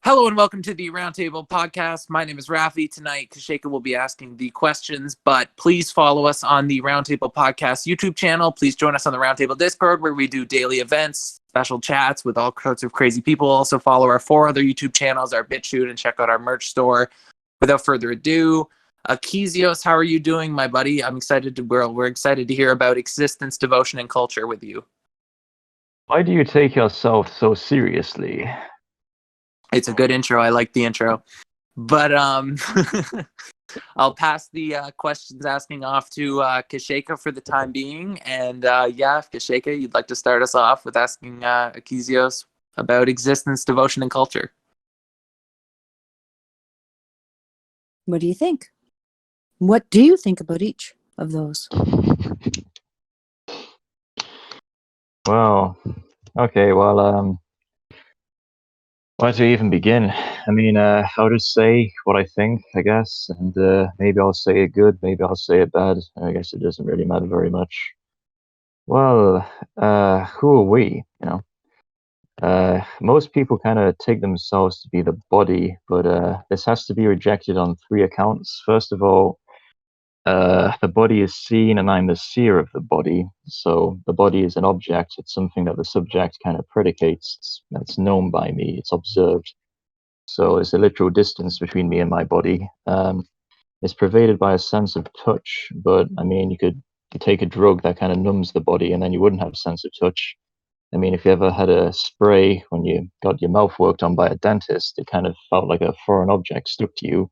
Hello and welcome to the Roundtable Podcast. My name is Rafi. Tonight, Kasheka will be asking the questions, but please follow us on the Roundtable Podcast YouTube channel. Please join us on the Roundtable Discord where we do daily events, special chats with all sorts of crazy people. Also follow our 4 other YouTube channels, our BitChute, and check out our merch store. Without further ado, Akesios, how are you doing, my buddy? We're excited to hear about existence, devotion, and culture with you. Why do you take yourself so seriously? It's a good intro. I like the intro. But I'll pass the questions asking off to Kasheka for the time being. And if Kasheka, you'd like to start us off with asking Akesios about existence, devotion, and culture. What do you think? What do you think about each of those? Well, okay, where to even begin? I mean, I'll just say what I think, I guess, and maybe I'll say it good, maybe I'll say it bad. I guess it doesn't really matter very much. Well, who are we, you know? Most people kind of take themselves to be the body, but this has to be rejected on 3 accounts. First of all, the body is seen and I'm the seer of the body. So the body is an object. It's something that the subject kind of predicates. It's known by me. It's observed. So there's a literal distance between me and my body. It's pervaded by a sense of touch. But I mean, you could take a drug that kind of numbs the body and then you wouldn't have a sense of touch. I mean, if you ever had a spray when you got your mouth worked on by a dentist, it kind of felt like a foreign object stuck to you.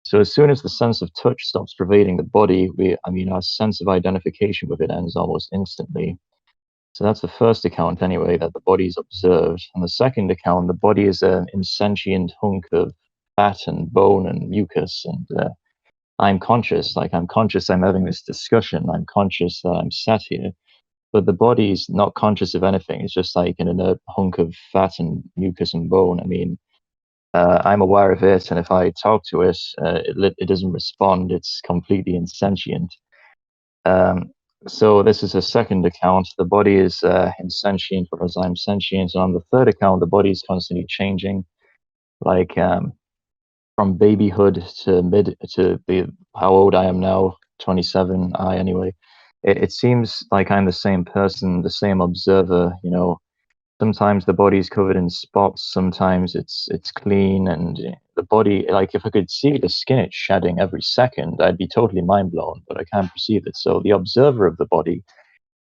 So as soon as the sense of touch stops pervading the body, our sense of identification with it ends almost instantly. So that's the first account anyway, that the body is observed. And the second account, the body is an insentient hunk of fat and bone and mucus. And I'm conscious, I'm having this discussion. I'm conscious that I'm sat here. But the body is not conscious of anything. It's just like an inert hunk of fat and mucus and bone. I mean, I'm aware of it, and if I talk to it, it doesn't respond. It's completely insentient. So this is a second account. The body is insentient, whereas I'm sentient. And on the third account, the body is constantly changing, like from babyhood to how old I am now, 27. Anyway, it seems like I'm the same person, the same observer. You know, sometimes the body is covered in spots, sometimes it's clean, and the body, like if I could see the skin it's shedding every second, I'd be totally mind blown, but I can't perceive it. So the observer of the body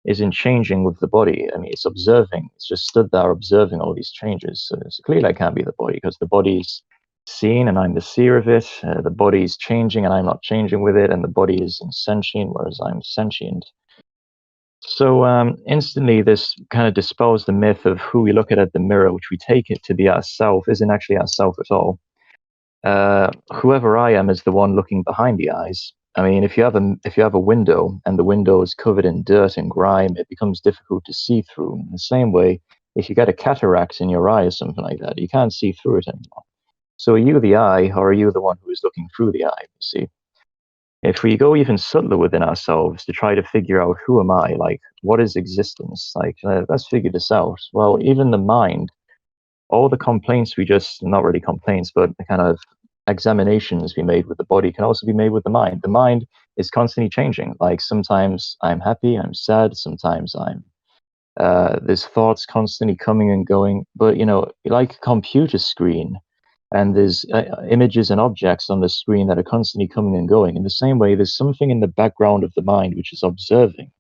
isn't changing with the body. I mean, it's observing. It's just stood there observing all these changes. So it's clearly I can't be the body because the body's seen and I'm the seer of it. The body's changing and I'm not changing with it, and the body is insentient, whereas I'm sentient. So instantly, this kind of dispels the myth of who we look at the mirror, which we take it to be ourself, isn't actually ourself at all. Whoever I am is the one looking behind the eyes. I mean, if you have a window and the window is covered in dirt and grime, it becomes difficult to see through. In the same way, if you get a cataract in your eye or something like that, you can't see through it anymore. So are you the eye, or are you the one who is looking through the eye? You see. If we go even subtler within ourselves to try to figure out who am I, like what is existence, like let's figure this out. Well, even the mind, all the complaints not really complaints, but the kind of examinations we made with the body can also be made with the mind. The mind is constantly changing. Like sometimes I'm happy, I'm sad, sometimes there's thoughts constantly coming and going, but you know, like a computer screen, and there's images and objects on the screen that are constantly coming and going. In the same way, there's something in the background of the mind which is observing,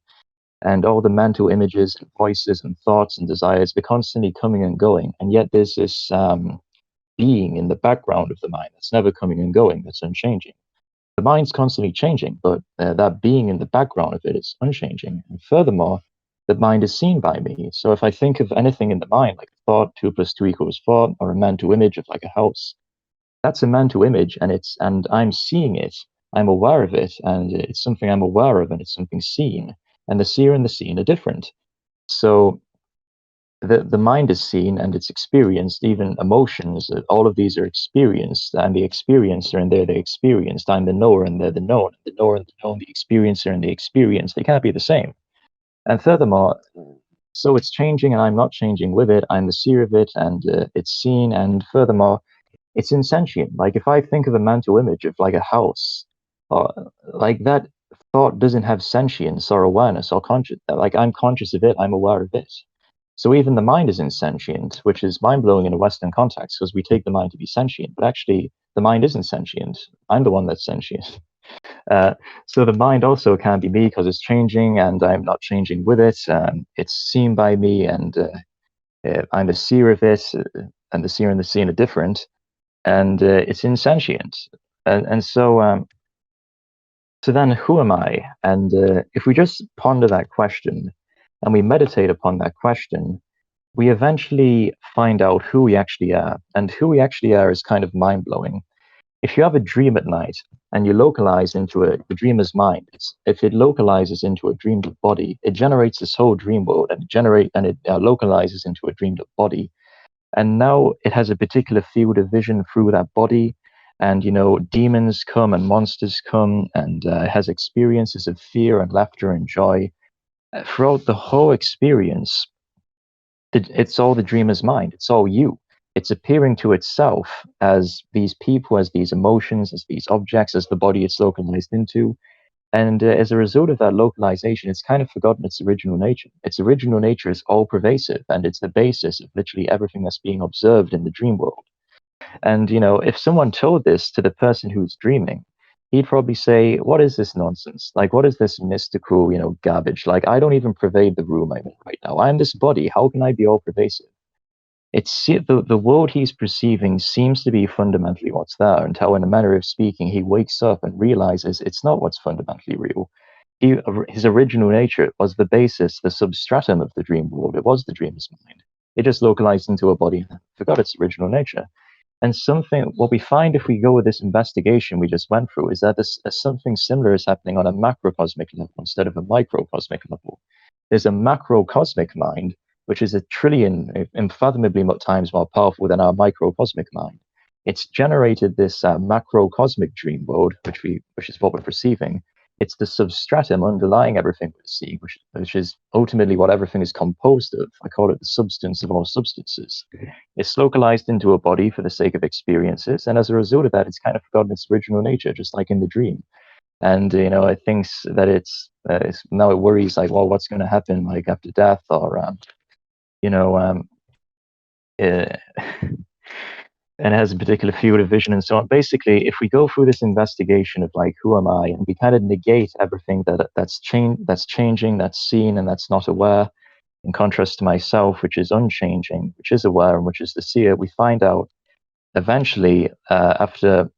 and all the mental images and voices and thoughts and desires, they're constantly coming and going. And yet there's this being in the background of the mind that's never coming and going, that's unchanging. The mind's constantly changing, but that being in the background of it is unchanging. And furthermore, the mind is seen by me. So if I think of anything in the mind, like a thought, 2 + 2 = 4, or a mental image of like a house, that's a mental image, and I'm seeing it. I'm aware of it, and it's something I'm aware of, and it's something seen. And the seer and the seen are different. So the mind is seen and it's experienced, even emotions, all of these are experienced. I'm the experiencer and they're the experienced. I'm the knower and they're the known. The knower and the known, the experiencer and the experienced, they can't be the same. And furthermore, So it's changing, and I'm not changing with it. I'm the seer of it, and it's seen. And furthermore, it's insentient. Like if I think of a mental image of like a house, or like that thought doesn't have sentience or awareness or conscious. Like I'm conscious of it, I'm aware of it. So even the mind is insentient, which is mind blowing in a Western context because we take the mind to be sentient, but actually the mind isn't sentient. I'm the one that's sentient. Uh, so the mind also can be me because it's changing, and I'm not changing with it. It's seen by me, and I'm the seer of it, and the seer and the seen are different, and it's insentient. And so, so then, who am I? And if we just ponder that question, and we meditate upon that question, we eventually find out who we actually are. And who we actually are is kind of mind blowing. If you have a dream at night and you localize into the dreamer's mind, if it localizes into a dreamed up body, it generates this whole dream world, and it localizes into a dreamed up body. And now it has a particular field of vision through that body, and demons come and monsters come, and it has experiences of fear and laughter and joy. Throughout the whole experience, it's all the dreamer's mind. It's all you. It's appearing to itself as these people, as these emotions, as these objects, as the body it's localized into. And as a result of that localization, it's kind of forgotten its original nature. Its original nature is all pervasive, and it's the basis of literally everything that's being observed in the dream world. And, if someone told this to the person who's dreaming, he'd probably say, what is this nonsense? Like, what is this mystical, garbage? Like, I don't even pervade the room I'm in right now. I'm this body. How can I be all pervasive? The world he's perceiving seems to be fundamentally what's there, until, in a manner of speaking, he wakes up and realizes it's not what's fundamentally real. His original nature was the basis, the substratum of the dream world. It was the dreamer's mind. It just localized into a body and forgot its original nature. And what we find if we go with this investigation we just went through is that something similar is happening on a macrocosmic level instead of a microcosmic level. There's a macrocosmic mind, which is a trillion, unfathomably times more powerful than our microcosmic mind. It's generated this macrocosmic dream world, which is what we're perceiving. It's the substratum underlying everything we see, which is ultimately what everything is composed of. I call it the substance of all substances. It's localized into a body for the sake of experiences, and as a result of that, it's kind of forgotten its original nature, just like in the dream. And it thinks that now it worries like, well, what's going to happen like after death, or you know, uh, and it has a particular field of vision and so on. Basically, if we go through this investigation of like, who am I, and we kind of negate everything that's changing, that's seen, and that's not aware, in contrast to myself, which is unchanging, which is aware, and which is the seer, we find out eventually after.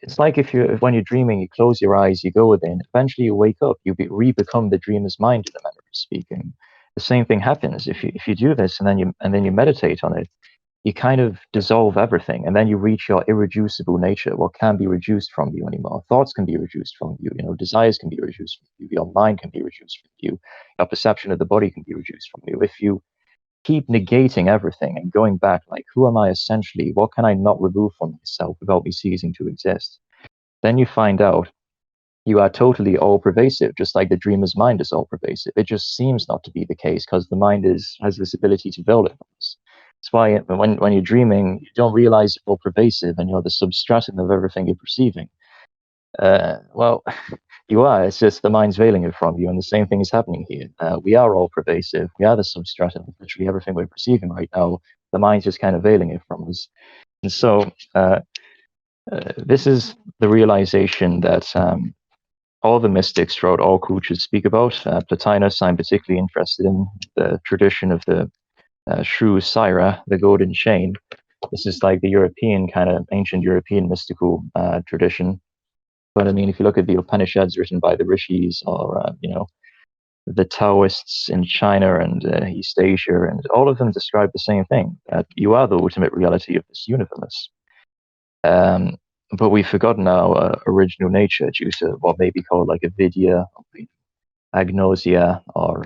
It's like when you're dreaming, you close your eyes, you go within. Eventually, you wake up, re-become the dreamer's mind, in a manner of speaking. The same thing happens if you do this, and then you meditate on it. You kind of dissolve everything, and then you reach your irreducible nature. What can be reduced from you anymore? Thoughts can be reduced from you. Desires can be reduced from you. Your mind can be reduced from you. Your perception of the body can be reduced from you. If you keep negating everything and going back, like, who am I essentially? What can I not remove from myself without me ceasing to exist? Then you find out you are totally all pervasive, just like the dreamer's mind is all pervasive. It just seems not to be the case because the mind has this ability to veil it. That's why when you're dreaming, you don't realize you're all pervasive and you're the substratum of everything you're perceiving. Well, you are. It's just the mind's veiling it from you, and the same thing is happening here. We are all pervasive. We are the substratum of literally everything we're perceiving right now. The mind's just kind of veiling it from us. And so this is the realization that all the mystics throughout all cultures speak about. Plotinus, I'm particularly interested in the tradition of the shrew Syra, the golden chain. This is like the European kind of ancient European mystical tradition. But I mean, if you look at the Upanishads written by the rishis, or the Taoists in China and East Asia, and all of them describe the same thing: that you are the ultimate reality of this universe. But we've forgotten our original nature due to what may be called like avidya, or agnosia, or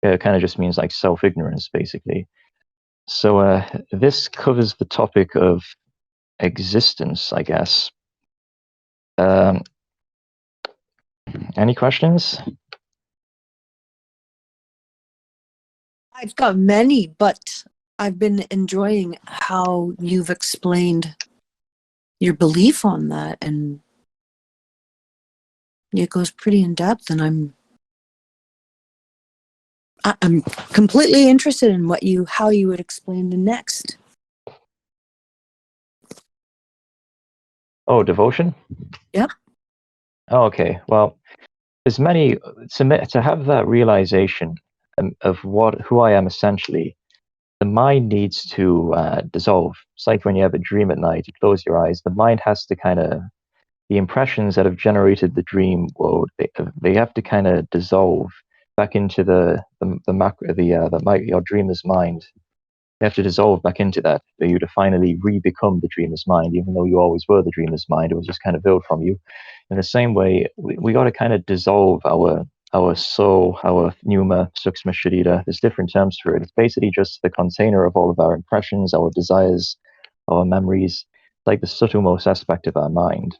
it kind of just means like self-ignorance, basically. So this covers the topic of existence, I guess. Any questions? I've got many, but I've been enjoying how you've explained your belief on that, and it goes pretty in depth, and I'm completely interested in how you would explain the next. Oh, devotion? Yep. Oh, okay. Well, there's many to have that realization of who I am essentially. The mind needs to dissolve. It's like when you have a dream at night, you close your eyes. The mind has to the impressions that have generated the dream world, they have to kind of dissolve back into your dreamer's mind. You have to dissolve back into that for you to finally re-become the dreamer's mind, even though you always were the dreamer's mind. It was just kind of built from you. In the same way, we got to kind of dissolve our soul, our pneuma, sukshma sharira. There's different terms for it. It's basically just the container of all of our impressions, our desires, our memories, like the subtlemost aspect of our mind.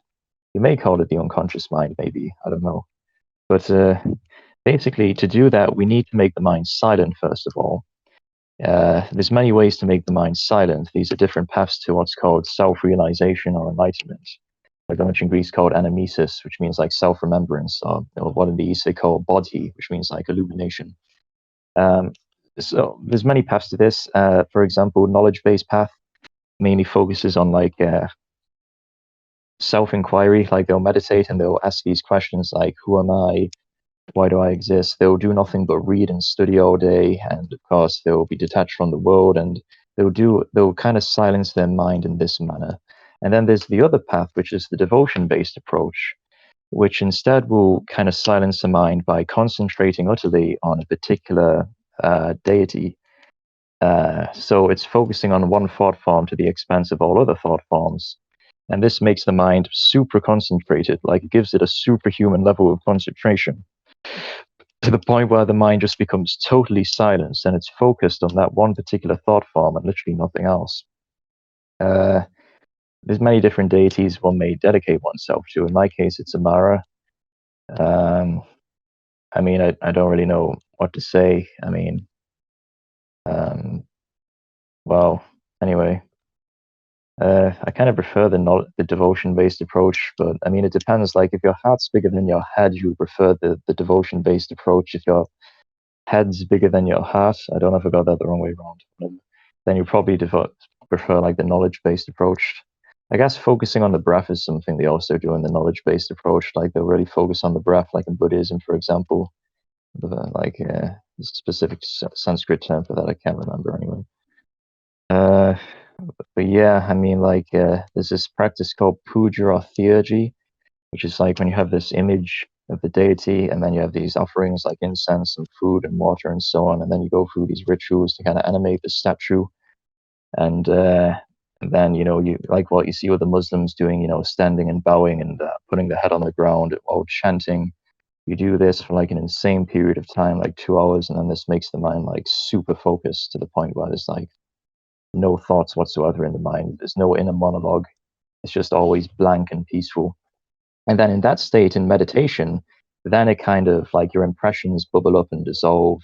You may call it the unconscious mind, maybe, I don't know. But basically, to do that, we need to make the mind silent, first of all. There's many ways to make the mind silent. These are different paths to what's called self-realization or enlightenment. Like ancient Greece called anamnesis, which means like self-remembrance, or what in the East they call bodhi, which means like illumination. So there's many paths to this. For example, knowledge-based path mainly focuses on like self-inquiry. Like they'll meditate and they'll ask these questions like, who am I? Why do I exist? They'll do nothing but read and study all day, and of course they'll be detached from the world, and they'll kind of silence their mind in this manner. And then there's the other path, which is the devotion-based approach, which instead will kind of silence the mind by concentrating utterly on a particular deity. So it's focusing on one thought form to the expense of all other thought forms. And this makes the mind super concentrated, like it gives it a superhuman level of concentration, to the point where the mind just becomes totally silenced and it's focused on that one particular thought form and literally nothing else. There's many different deities one may dedicate oneself to. In my case, it's Amara. I mean, I don't really know what to say. I mean, well, anyway, I kind of prefer the devotion-based approach, but I mean, it depends. Like, if your heart's bigger than your head, you prefer the devotion-based approach. If your head's bigger than your heart, I don't know if I got that the wrong way around, then you probably prefer like the knowledge-based approach. I guess focusing on the breath is something they also do in the knowledge-based approach. Like they'll really focus on the breath, like in Buddhism, for example. Like a specific Sanskrit term for that, I can't remember anyway. But yeah, I mean, like there's this practice called puja or theurgy, which is like when you have this image of the deity, and then you have these offerings like incense and food and water and so on, and then you go through these rituals to kind of animate the statue, and then you like what you see with the Muslims doing, standing and bowing and putting the head on the ground while chanting. You do this for like an insane period of time, like 2 hours, and then this makes the mind like super focused to the point where there's like no thoughts whatsoever in the mind. There's no inner monologue. It's just always blank and peaceful. And then in that state, in meditation, then it kind of like your impressions bubble up and dissolve.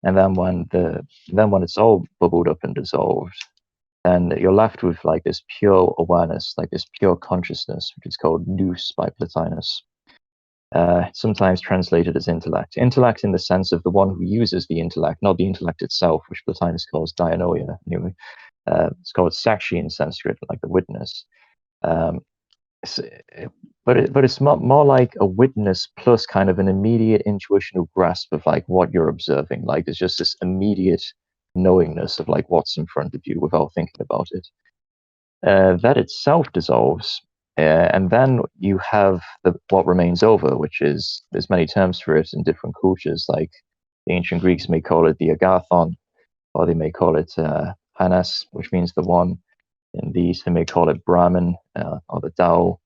And then when it's all bubbled up and dissolved, then you're left with like this pure awareness, like this pure consciousness, which is called nous by Plotinus. Sometimes translated as intellect. Intellect in the sense of the one who uses the intellect, not the intellect itself, which Plotinus calls dianoia. Anyway, it's called sakshi in Sanskrit, like the witness. Um, but it's more like a witness plus kind of an immediate intuitional grasp of like what you're observing. Like there's just this immediate knowingness of like what's in front of you without thinking about it. That itself dissolves, and then you have what remains over, which is, there's many terms for it in different cultures. Like the ancient Greeks may call it the agathon, or they may call it panas, which means the one. In the East, they may call it Brahman, or the Tao,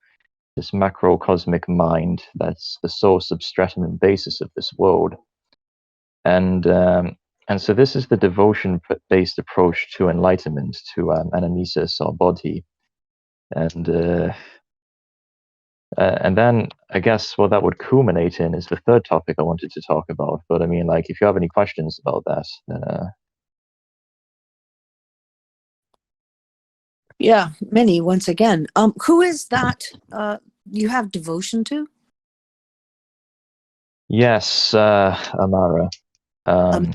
this macrocosmic mind that's the sole substratum and basis of this world. And so this is the devotion-based approach to enlightenment, to anamnesis or bodhi. And And then I guess what that would culminate in is the third topic I wanted to talk about. But I mean, like, if you have any questions about that, then Yeah, many once again. Who is that you have devotion to? yes, Amara. Um,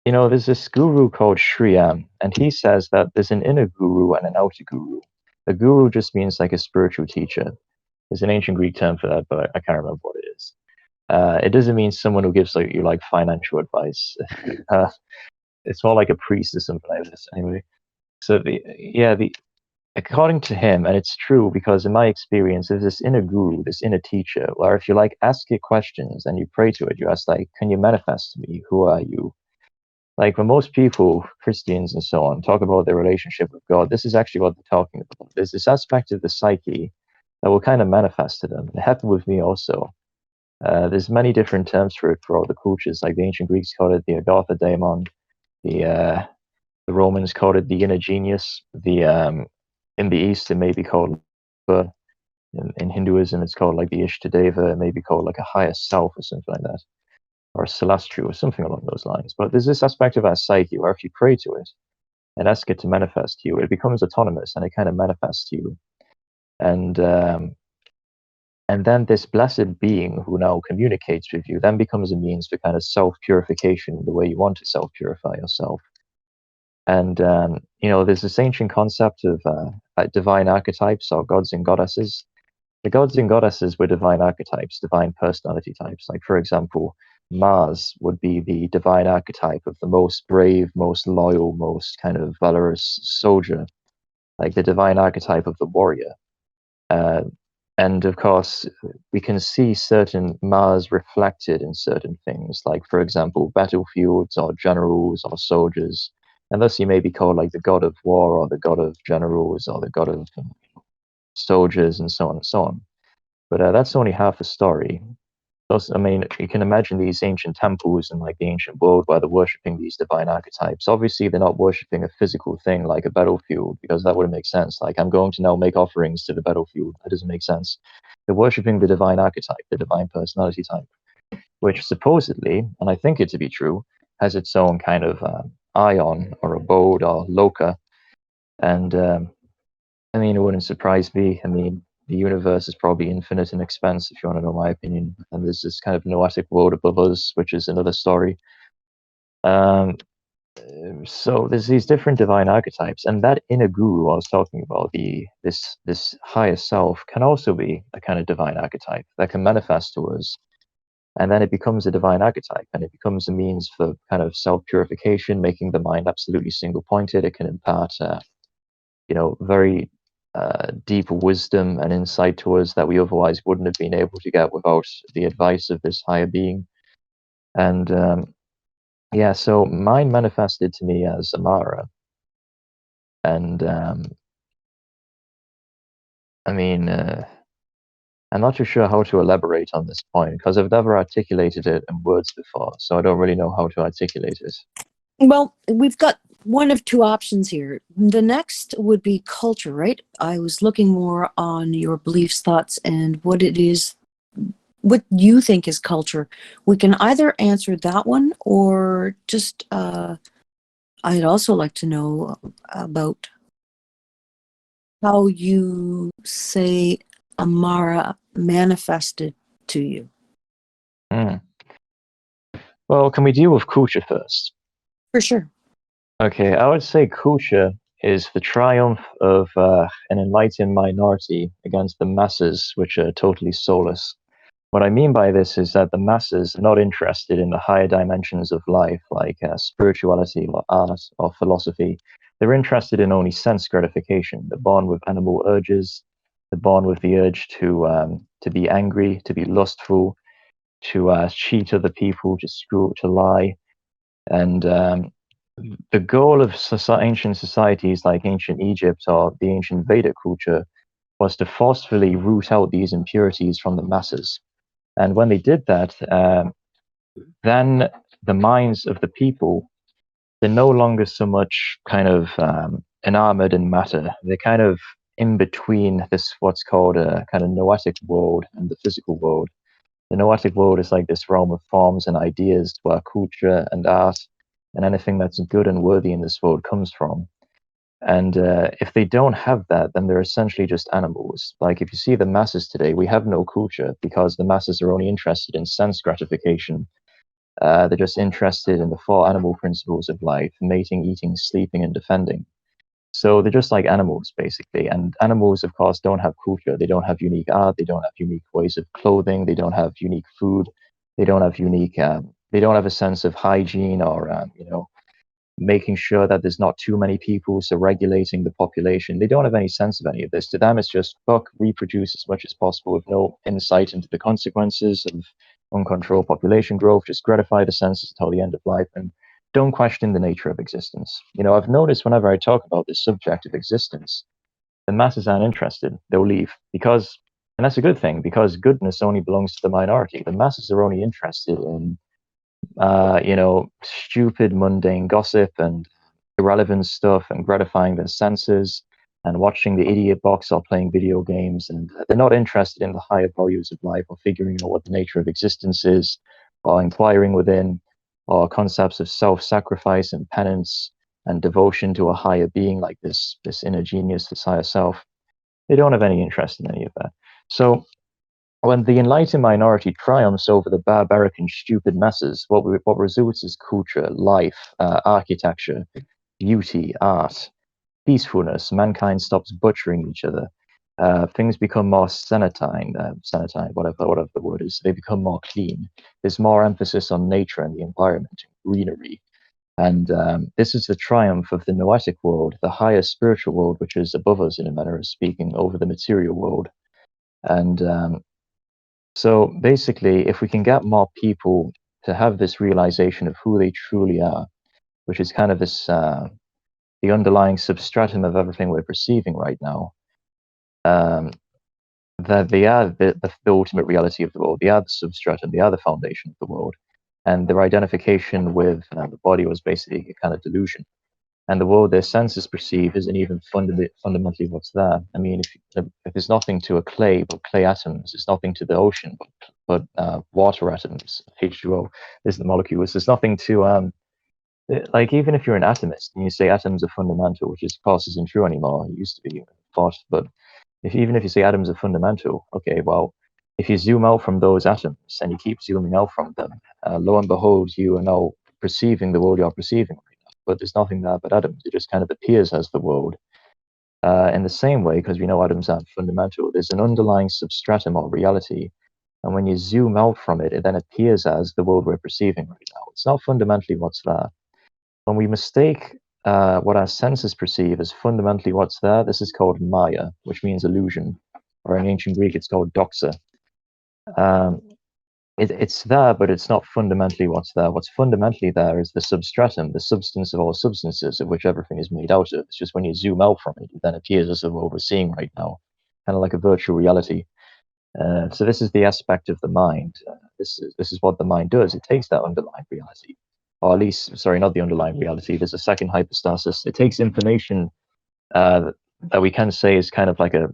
You know, there's this guru called Shriyam, and he says that there's an inner guru and an outer guru. A guru just means like a spiritual teacher. There's an ancient Greek term for that, but I can't remember what it is. It doesn't mean someone who gives like you like financial advice. It's more like a priest or something like this. Anyway, so the according to him, and it's true because in my experience, there's this inner guru, this inner teacher, where if you like ask it questions and you pray to it, you ask like, "Can you manifest to me? Who are you?" Like when most people, Christians and so on, talk about their relationship with God, this is actually what they're talking about. There's this aspect of the psyche that will kind of manifest to them. It happened with me also. There's many different terms for it for all the cultures. Like the ancient Greeks called it the Agatha daemon. The Romans called it the inner genius. In the East, it may be called, in Hinduism, it's called like the Ishtadeva. It may be called like a higher self or something like that, or celestial or something along those lines. But there's this aspect of our psyche where if you pray to it and ask it to manifest to you, it becomes autonomous and it kind of manifests to you. And then this blessed being who now communicates with you then becomes a means for kind of self-purification, the way you want to self-purify yourself. And you know, there's this ancient concept of divine archetypes or gods and goddesses. The gods and goddesses were divine archetypes, divine personality types. Like, for example, Mars would be the divine archetype of the most brave, most loyal, most kind of valorous soldier, like the divine archetype of the warrior. Uh, and of course, we can see certain Mars reflected in certain things, like, for example, battlefields or generals or soldiers. And thus, he may be called like the god of war or the god of generals or the god of soldiers and so on and so on. But that's only half the story. Also, I mean, you can imagine these ancient temples in like the ancient world where they're worshipping these divine archetypes. Obviously, they're not worshipping a physical thing like a battlefield because that wouldn't make sense. Like, I'm going to now make offerings to the battlefield. That doesn't make sense. They're worshipping the divine archetype, the divine personality type, which supposedly, and I think it to be true, has its own kind of ion or abode or loka. And I mean, it wouldn't surprise me. I mean, the universe is probably infinite in expanse, if you want to know my opinion. And there's this kind of noetic world above us, which is another story. Um, so there's these different divine archetypes, and that inner guru I was talking about, this higher self, can also be a kind of divine archetype that can manifest to us, and then it becomes a divine archetype, and it becomes a means for kind of self-purification, making the mind absolutely single-pointed. It can impart, you know, very deep wisdom and insight to us that we otherwise wouldn't have been able to get without the advice of this higher being. And yeah, so mine manifested to me as Amara. And I mean, I'm not too sure how to elaborate on this point because I've never articulated it in words before, so I don't really know how to articulate it. well, we've got one of two options here. The next would be culture, right? I was looking more on your beliefs, thoughts, and what it is, what you think is culture. We can either answer that one or just, I'd also like to know about how you say Amara manifested to you. Mm. Well, can we deal with culture first? For sure. Okay, I would say culture is the triumph of an enlightened minority against the masses, which are totally soulless. What I mean by this is that the masses are not interested in the higher dimensions of life, like spirituality or art or philosophy. They're interested in only sense gratification. They're born with animal urges. They're born with the urge to be angry, to be lustful, to cheat other people, to screw, to lie. And the goal of ancient societies like ancient Egypt or the ancient Vedic culture was to forcefully root out these impurities from the masses. And when they did that, then the minds of the people, they're no longer so much kind of enamored in matter. They're kind of in between this what's called a kind of noetic world and the physical world. The noetic world is like this realm of forms and ideas where culture and art and anything that's good and worthy in this world comes from. And if they don't have that, then they're essentially just animals. Like if you see the masses today, we have no culture because the masses are only interested in sense gratification. They're just interested in the four animal principles of life: mating, eating, sleeping, and defending. So they're just like animals, basically. And animals, of course, don't have culture. They don't have unique art. They don't have unique ways of clothing. They don't have unique food. They don't have unique. They don't have a sense of hygiene or making sure that there's not too many people, so regulating the population. They don't have any sense of any of this. To them, it's just fuck, reproduce as much as possible with no insight into the consequences of uncontrolled population growth. Just gratify the senses until the end of life and don't question the nature of existence. I've noticed whenever I talk about this subject of existence, the masses aren't interested. They'll leave and that's a good thing, because goodness only belongs to the minority. The masses are only interested in stupid, mundane gossip and irrelevant stuff and gratifying their senses and watching the idiot box or playing video games. And they're not interested in the higher values of life or figuring out what the nature of existence is or inquiring within or concepts of self-sacrifice and penance and devotion to a higher being like this inner genius, this higher self. They don't have any interest in any of that. So when the enlightened minority triumphs over the barbaric and stupid masses, what results is culture, life, architecture, beauty, art, peacefulness. Mankind stops butchering each other. Things become more sanitine, whatever the word is. They become more clean. There's more emphasis on nature and the environment, and greenery. And this is the triumph of the noetic world, the higher spiritual world, which is above us in a manner of speaking, over the material world. And so basically, if we can get more people to have this realization of who they truly are, which is kind of this the underlying substratum of everything we're perceiving right now, that they are the ultimate reality of the world. They are the substratum. They are the foundation of the world. And their identification with the body was basically a kind of delusion. And the world their senses perceive isn't even fundamentally what's there. I mean, if there's nothing to a clay but clay atoms, there's nothing to the ocean but water atoms, H2O, there's the molecules. There's nothing to like, even if you're an atomist and you say atoms are fundamental, which of course isn't true anymore, it used to be thought, but even if you say atoms are fundamental, okay, well, if you zoom out from those atoms and you keep zooming out from them, lo and behold, you are now perceiving the world you're perceiving right now. But there's nothing there but atoms. It just kind of appears as the world. In the same way, because we know atoms aren't fundamental, there's an underlying substratum or reality. And when you zoom out from it, it then appears as the world we're perceiving right now. It's not fundamentally what's there. When we mistake what our senses perceive as fundamentally what's there, this is called Maya, which means illusion, or in ancient Greek, it's called doxa. It's there, but it's not fundamentally what's there. What's fundamentally there is the substratum, the substance of all substances, of which everything is made out of. It's just when you zoom out from it, it then appears as what we're seeing right now, kind of like a virtual reality. So this is the aspect of the mind. This is what the mind does. It takes that underlying reality, or at least, sorry, not the underlying reality. There's a second hypostasis. It takes information that we can say is kind of like a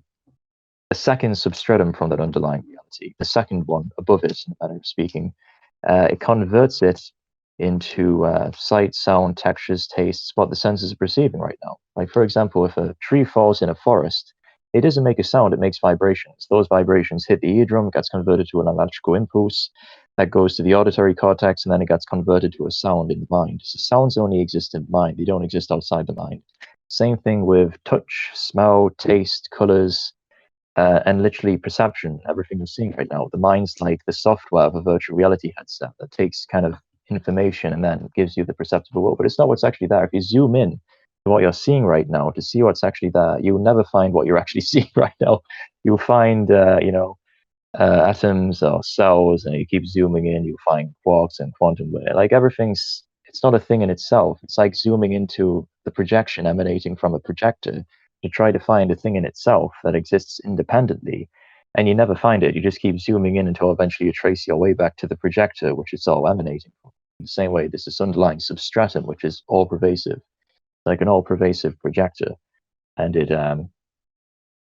second substratum from that underlying reality, the second one above it, in a manner of speaking. It converts it into sight, sound, textures, tastes, what the senses are perceiving right now. Like, for example, if a tree falls in a forest, it doesn't make a sound, it makes vibrations. Those vibrations hit the eardrum, gets converted to an electrical impulse, that goes to the auditory cortex, and then it gets converted to a sound in the mind. So sounds only exist in the mind, they don't exist outside the mind. Same thing with touch, smell, taste, colors, and literally perception, everything you're seeing right now. The mind's like the software of a virtual reality headset that takes kind of information and then gives you the perceptible world, but it's not what's actually there. If you zoom in to what you're seeing right now to see what's actually there, you'll never find what you're actually seeing right now. You'll find, atoms or cells, and you keep zooming in, you'll find quarks and quantum, like it's not a thing in itself. It's like zooming into the projection emanating from a projector to try to find a thing in itself that exists independently, and you never find it. You just keep zooming in until eventually you trace your way back to the projector, which it's all emanating from. In the same way, there's this underlying substratum, which is all pervasive, like an all pervasive projector, and it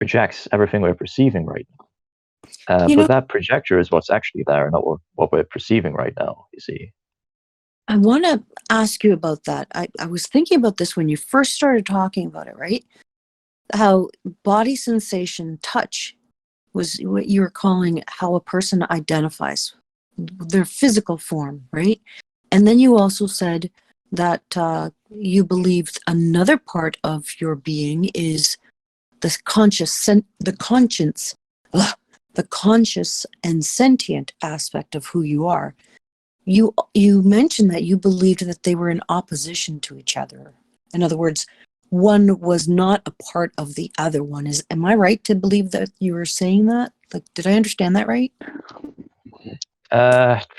projects everything we're perceiving right now. You But know, that projector is what's actually there, not what we're perceiving right now, you see. I want to ask you about that. I was thinking about this when you first started talking about it, right? How body sensation, touch was what you were calling how a person identifies their physical form, right? And then you also said that you believed another part of your being is the the conscious and sentient aspect of who you are. You mentioned that you believed that they were in opposition to each other. In other words, one was not a part of the other one. Am I right to believe that you were saying that? Like, did I understand that right?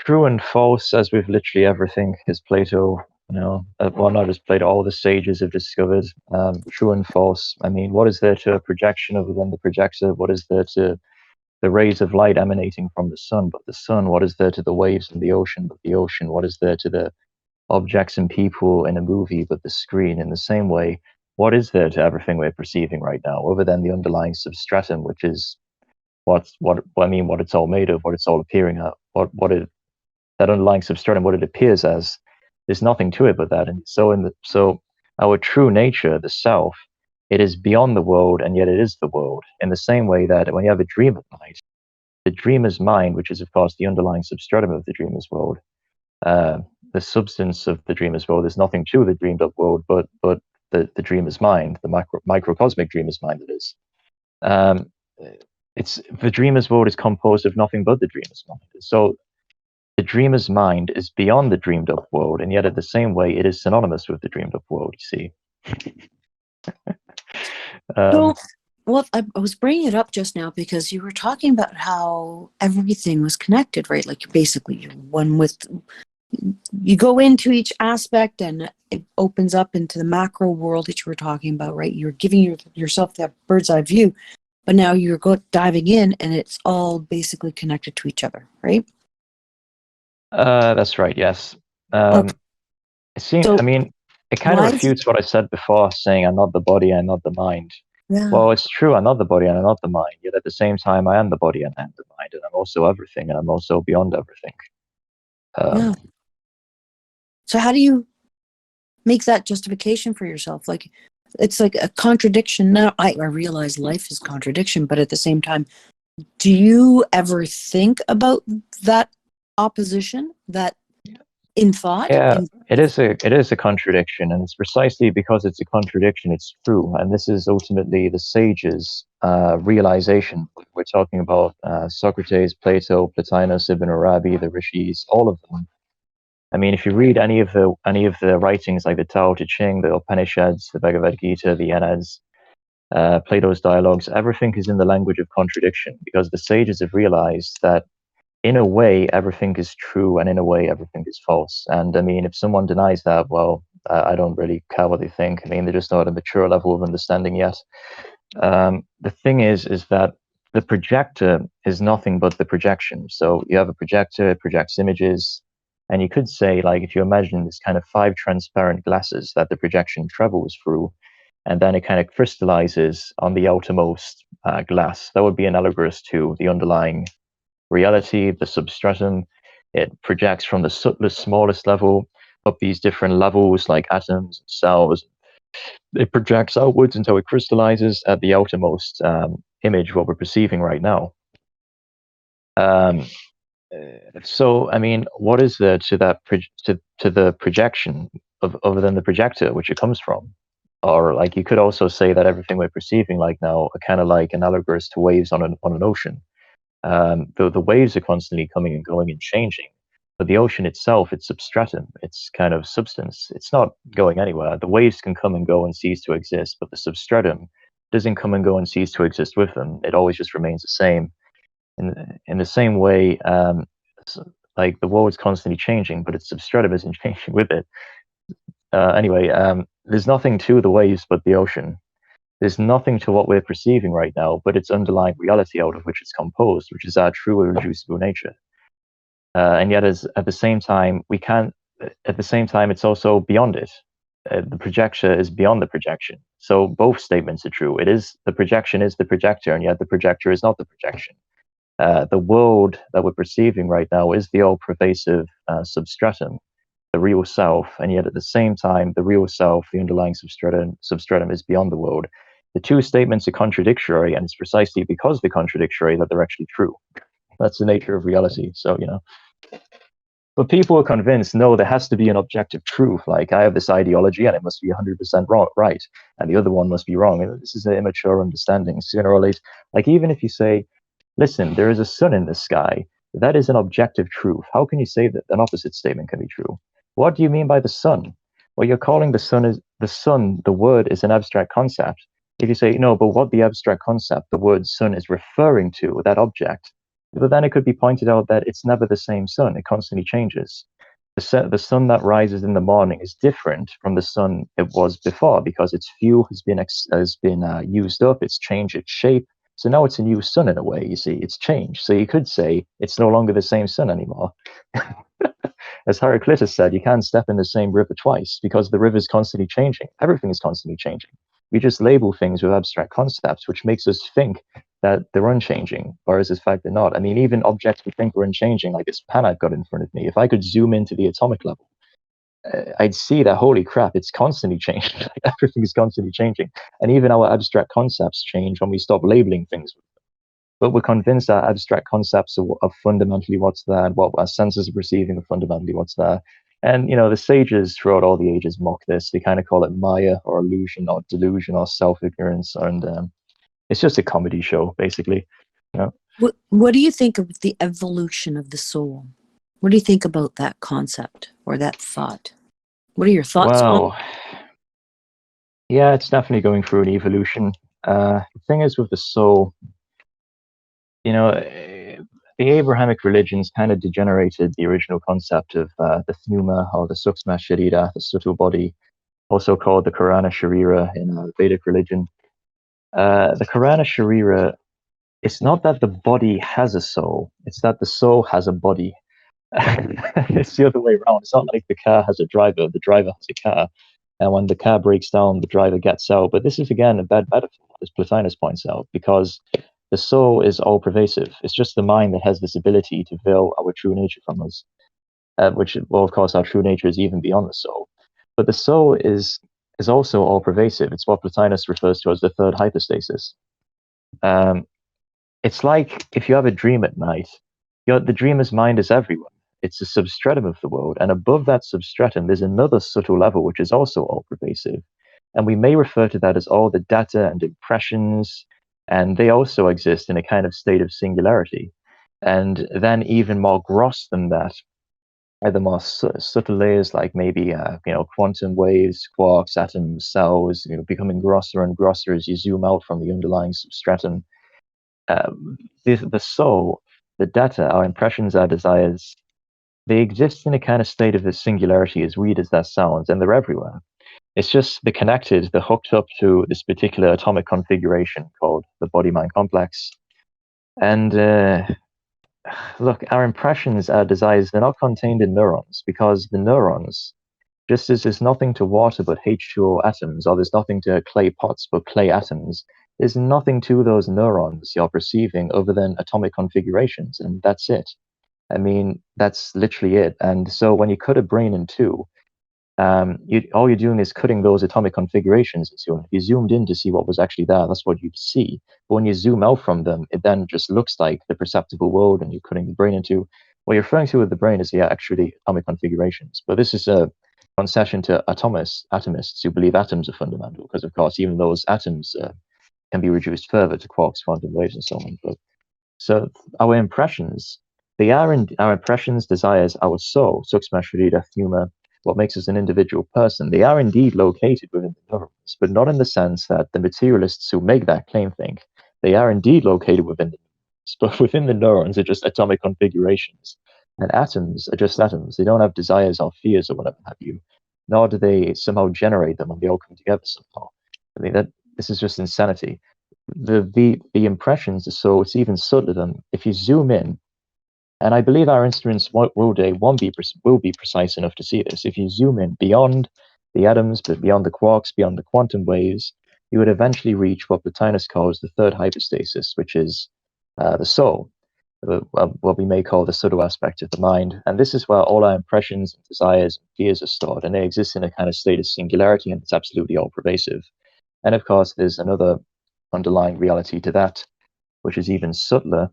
True and false, as with literally everything, as Plato, well, not as Plato, all the sages have discovered. True and false. I mean, what is there to a projection other than the projector? What is there to the rays of light emanating from the sun but the sun? What is there to the waves in the ocean but the ocean? What is there to the objects and people in a movie but the screen? In the same way, what is there to everything we're perceiving right now other than the underlying substratum, which is what it's all made of, what it's all appearing at, that underlying substratum, what it appears as? There's nothing to it but that. And so our true nature, the self, it is beyond the world, and yet it is the world. In the same way that when you have a dream at night, the dreamer's mind, which is of course the underlying substratum of the dreamer's world, the substance of the dreamer's world, is nothing to the dreamed up world, but the dreamer's mind, the microcosmic dreamer's mind, that is. It's the dreamer's world is composed of nothing but the dreamer's mind. So the dreamer's mind is beyond the dreamed up world, and yet at the same way, it is synonymous with the dreamed up world. You see. So, well, I was bringing it up just now because you were talking about how everything was connected, right? Like basically, you're one with. You go into each aspect, and it opens up into the macro world that you were talking about, right? You're giving yourself that bird's eye view, but now you're diving in, and it's all basically connected to each other, right? That's right. Yes. Okay. So I mean, it kind of refutes what I said before, saying I'm not the body, I'm not the mind. Yeah. Well, it's true, I'm not the body and I'm not the mind, yet at the same time, I am the body and I am the mind, and I'm also everything, and I'm also beyond everything. Yeah. So how do you make that justification for yourself? Like, it's like a contradiction. Now, I realize life is contradiction, but at the same time, do you ever think about that opposition, that in thought? Yeah, it is a contradiction, and it's precisely because it's a contradiction, it's true. And this is ultimately the sages' realization. We're talking about Socrates, Plato, Plotinus, Ibn Arabi, the rishis, all of them. I mean, if you read any of the writings like the Tao Te Ching, the Upanishads, the Bhagavad Gita, the Vedas, Plato's dialogues, everything is in the language of contradiction, because the sages have realized that in a way everything is true and in a way everything is false. And I mean, if someone denies that, well, I don't really care what they think. I mean, they're just not at a mature level of understanding yet. The thing is that the projector is nothing but the projection. So you have a projector, it projects images. And you could say, like, if you imagine this kind of 5 transparent glasses that the projection travels through, and then it kind of crystallizes on the outermost glass, that would be analogous to the underlying reality, the substratum. It projects from the subtlest, smallest level up these different levels, like atoms, cells. It projects outwards until it crystallizes at the outermost image, what we're perceiving right now. So, I mean, what is there to that to the projection other than the projector, which it comes from? Or like you could also say that everything we're perceiving like now are kind of like analogous to waves on an ocean. The waves are constantly coming and going and changing, but the ocean itself, its substratum, its kind of substance, it's not going anywhere. The waves can come and go and cease to exist, but the substratum doesn't come and go and cease to exist with them. It always just remains the same. In the same way, like the world is constantly changing, but its substratum isn't changing with it. Anyway, there's nothing to the waves but the ocean. There's nothing to what we're perceiving right now but its underlying reality out of which it's composed, which is our true irreducible nature. And yet, at the same time, it's also beyond it. The projector is beyond the projection. So both statements are true. The projection is the projector, and yet the projector is not the projection. The world that we're perceiving right now is the all-pervasive substratum, the real self, and yet at the same time, the real self, the underlying substratum is beyond the world. The two statements are contradictory, and it's precisely because they're contradictory that they're actually true. That's the nature of reality. So, but people are convinced, no, there has to be an objective truth. Like, I have this ideology and it must be 100% wrong, right, and the other one must be wrong. And this is an immature understanding. Sooner or later, like, even if you say, listen, there is a sun in the sky, that is an objective truth. How can you say that an opposite statement can be true? What do you mean by the sun? Well, you're calling the sun, the word is an abstract concept. If you say, no, but what the abstract concept, the word sun, is referring to, that object, but then it could be pointed out that it's never the same sun. It constantly changes. The sun that rises in the morning is different from the sun it was before because its fuel has been used up. It's changed its shape. So now it's a new sun in a way. You see, it's changed. So you could say it's no longer the same sun anymore. As Heraclitus said, you can't step in the same river twice because the river is constantly changing. Everything is constantly changing. We just label things with abstract concepts, which makes us think that they're unchanging, whereas in fact they're not. I mean, even objects we think are unchanging, like this pen I've got in front of me, if I could zoom into the atomic level, I'd see that, holy crap, it's constantly changing. Everything is constantly changing. And even our abstract concepts change when we stop labeling things. But we're convinced that abstract concepts are fundamentally what's there, and what our senses are perceiving are fundamentally what's there. And, the sages throughout all the ages mock this. They kind of call it Maya, or illusion, or delusion, or self-ignorance. And it's just a comedy show, basically. What do you think of the evolution of the soul? What do you think about that concept or that thought? What are your thoughts on? Yeah, it's definitely going through an evolution. The thing is with the soul, the Abrahamic religions kind of degenerated the original concept of the pneuma, or the suksma sharira, the subtle body, also called the Karana Sharira in Vedic religion. The Karana Sharira, it's not that the body has a soul, it's that the soul has a body. It's the other way around. It's not like the car has a driver, the driver has a car, and when the car breaks down, the driver gets out. But this is, again, a bad metaphor, as Plotinus points out, because the soul is all-pervasive. It's just the mind that has this ability to veil our true nature from us, which, well, of course, our true nature is even beyond the soul. But the soul is also all-pervasive. It's what Plotinus refers to as the third hypostasis. It's like if you have a dream at night, the dreamer's mind is everywhere. It's a substratum of the world, and above that substratum, there's another subtle level which is also all-pervasive. And we may refer to that as all the data and impressions, and they also exist in a kind of state of singularity. And then even more gross than that are the more subtle layers, like maybe quantum waves, quarks, atoms, cells, becoming grosser and grosser as you zoom out from the underlying substratum. The soul, the data, our impressions, our desires, they exist in a kind of state of a singularity, as weird as that sounds, and they're everywhere. It's just they're connected, they're hooked up to this particular atomic configuration called the body-mind complex. And look, our impressions, our desires, they're not contained in neurons, because the neurons, just as there's nothing to water but H2O atoms, or there's nothing to clay pots but clay atoms, there's nothing to those neurons you're perceiving other than atomic configurations, and that's it. I mean, that's literally it. And so when you cut a brain in two, all you're doing is cutting those atomic configurations into. And if you zoomed in to see what was actually there, that's what you'd see. But when you zoom out from them, it then just looks like the perceptible world, and you're cutting the brain into. What you're referring to with the brain is actually atomic configurations. But this is a concession to atomists who believe atoms are fundamental, because of course even those atoms can be reduced further to quarks, quantum waves, and so on. But so our impressions. Our impressions, desires, our soul, suksma sharira, pneuma, what makes us an individual person, they are indeed located within the neurons, but not in the sense that the materialists who make that claim think. They are indeed located within the neurons, but within the neurons are just atomic configurations. And atoms are just atoms. They don't have desires or fears or whatever have you, nor do they somehow generate them, and they all come together somehow. I mean, this is just insanity. The impressions are so, it's even subtler than, if you zoom in, and I believe our instruments will be precise enough to see this. If you zoom in beyond the atoms, but beyond the quarks, beyond the quantum waves, you would eventually reach what Plotinus calls the third hypostasis, which is the soul, what we may call the subtle aspect of the mind. And this is where all our impressions and desires and fears are stored, and they exist in a kind of state of singularity, and it's absolutely all pervasive. And of course, there's another underlying reality to that, which is even subtler,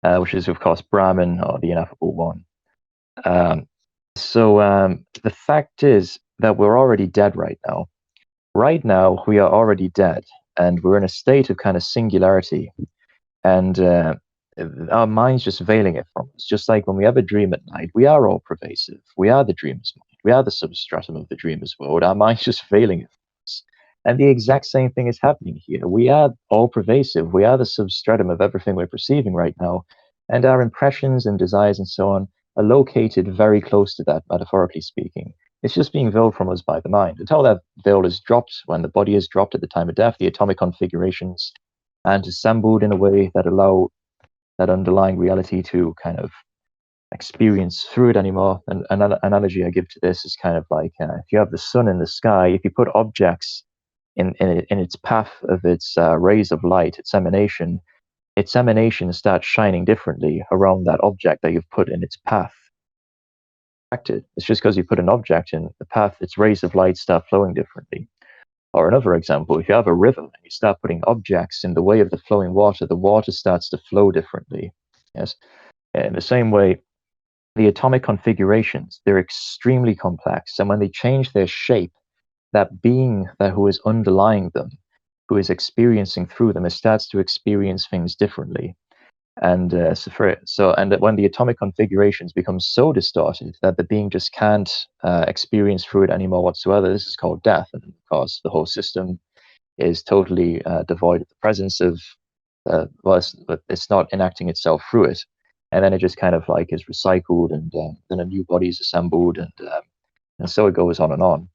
which is, of course, Brahman, or the ineffable one. So the fact is that we're already dead right now. Right now, we are already dead, and we're in a state of kind of singularity. And our mind's just veiling it from us. Just like when we have a dream at night, we are all pervasive. We are the dreamer's mind. We are the substratum of the dreamer's world. Our mind's just veiling it from us. And the exact same thing is happening here. We are all pervasive. We are the substratum of everything we're perceiving right now. And our impressions and desires and so on are located very close to that, metaphorically speaking. It's just being veiled from us by the mind. Until that veil is dropped, when the body is dropped at the time of death, the atomic configurations and assembled in a way that allow that underlying reality to kind of experience through it anymore. And another analogy I give to this is kind of like if you have the sun in the sky, if you put objects in its path of its rays of light, its emanation starts shining differently around that object that you've put in its path. It's just because you put an object in the path, its rays of light start flowing differently. Or another example, if you have a river and you start putting objects in the way of the flowing water, the water starts to flow differently. Yes. In the same way, the atomic configurations, they're extremely complex. And when they change their shape, that being who is underlying them, who is experiencing through them, it starts to experience things differently. And and when the atomic configurations become so distorted that the being just can't experience through it anymore whatsoever, this is called death. And of course, the whole system is totally devoid of the presence of, it's not enacting itself through it. And then it just kind of like is recycled, and then a new body is assembled, and so it goes on and on.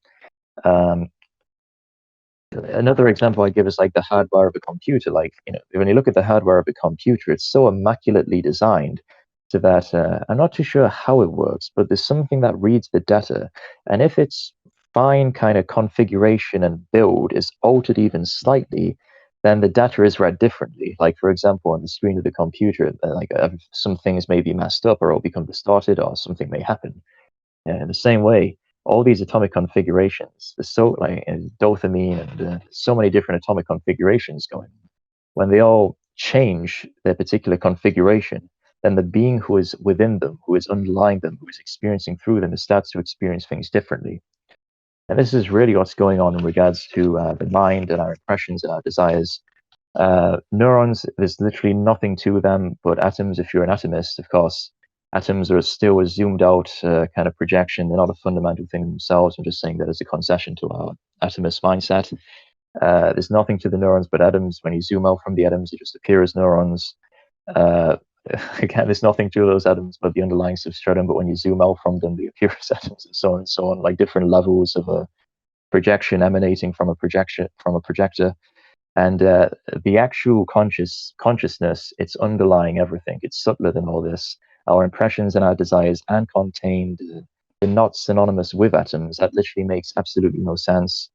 Another example I give is like the hardware of a computer. Like, when you look at the hardware of a computer, it's so immaculately designed so that I'm not too sure how it works, but there's something that reads the data. And if its fine kind of configuration and build is altered even slightly, then the data is read differently. Like, for example, on the screen of the computer, some things may be messed up, or it'll become distorted, or something may happen. In the same way, all these atomic configurations, and dopamine, and so many different atomic configurations going on, when they all change their particular configuration, then the being who is within them, who is underlying them, who is experiencing through them, starts to experience things differently. And this is really what's going on in regards to the mind and our impressions and our desires. Neurons, there's literally nothing to them but atoms. If you're an atomist, of course, atoms are still a zoomed out kind of projection. They're not a fundamental thing themselves. I'm just saying that as a concession to our atomist mindset. There's nothing to the neurons but atoms. When you zoom out from the atoms, they just appear as neurons. Again, there's nothing to those atoms but the underlying substratum, but when you zoom out from them, they appear as atoms, and so on and so on, like different levels of a projection emanating from a projector. And the actual consciousness, it's underlying everything. It's subtler than all this. Our impressions and our desires aren't contained. They're not synonymous with atoms. That literally makes absolutely no sense.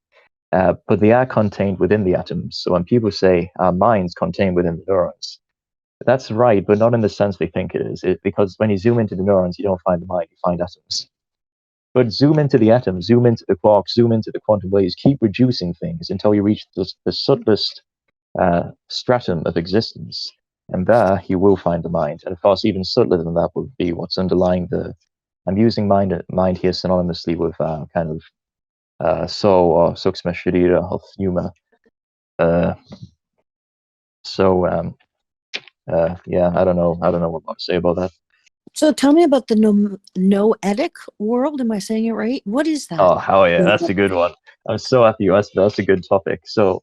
But they are contained within the atoms. So when people say our mind's contained within the neurons, that's right, but not in the sense they think it is. Because when you zoom into the neurons, you don't find the mind, you find atoms. But zoom into the atom, zoom into the quarks, zoom into the quantum waves, keep reducing things until you reach the subtlest stratum of existence. And there you will find the mind. And of course, even subtler than that would be what's underlying I'm using mind here synonymously with kind of soul, or sukshma sharira of pneuma. Yeah, I don't know what to say about that. So tell me about the Noetic World. Am I saying it right? What is that? Oh, hell yeah, that's a good one. I'm so happy you asked. That's a good topic. So,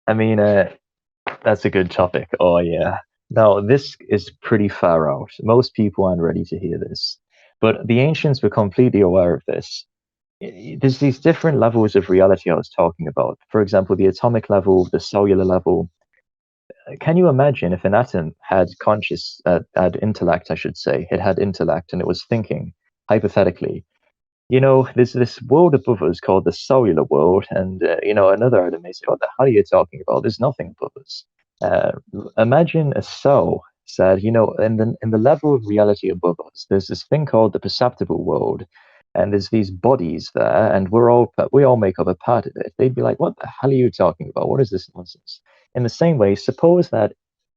I mean, that's a good topic. Oh, yeah. Now, this is pretty far out. Most people aren't ready to hear this. But the ancients were completely aware of this. There's these different levels of reality I was talking about. For example, the atomic level, the cellular level. Can you imagine if an atom had intellect, I should say, it had intellect and it was thinking, hypothetically, there's this world above us called the cellular world, and another item may say, "What the hell are you talking about? There's nothing above us." Uh, Imagine a cell said, in the level of reality above us, there's this thing called the perceptible world, and there's these bodies there, and we all make up a part of it. They'd be like, "What the hell are you talking about? What is this nonsense?" In the same way, suppose that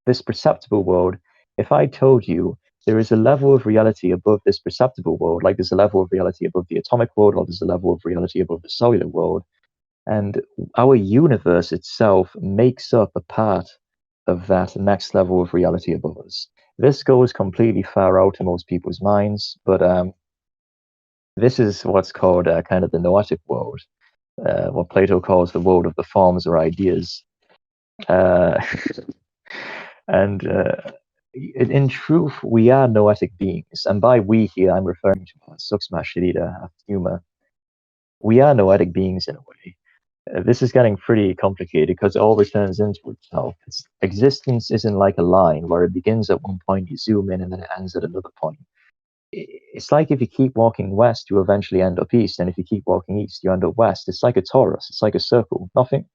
this perceptible world, if I told you there is a level of reality above this perceptible world, like there's a level of reality above the atomic world, or there's a level of reality above the cellular world. And our universe itself makes up a part of that next level of reality above us. This goes completely far out to most people's minds, but this is what's called kind of the Noetic World, what Plato calls the world of the forms or ideas. Uh, and in truth, we are noetic beings, and by we here, I'm referring to Suksma Sharira, Yuma. We are noetic beings in a way. This is getting pretty complicated because it all returns into itself. Existence isn't like a line where it begins at one point, you zoom in, and then it ends at another point. It's like if you keep walking west, you eventually end up east, and if you keep walking east, you end up west. It's like a torus. It's like a circle. Nothing.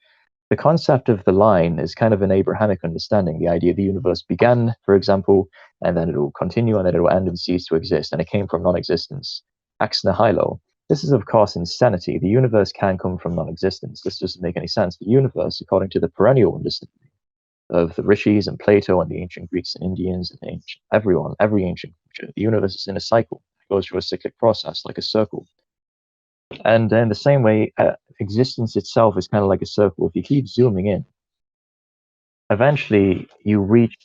The concept of the line is kind of an Abrahamic understanding. The idea the universe began, for example, and then it will continue, and then it will end and cease to exist, and it came from non-existence. Ex nihilo. This is, of course, insanity. The universe can come from non-existence. This doesn't make any sense. The universe, according to the perennial understanding of the rishis and Plato and the ancient Greeks and Indians and every ancient culture, the universe is in a cycle. It goes through a cyclic process, like a circle. And in the same way, existence itself is kind of like a circle. If you keep zooming in, eventually you reach.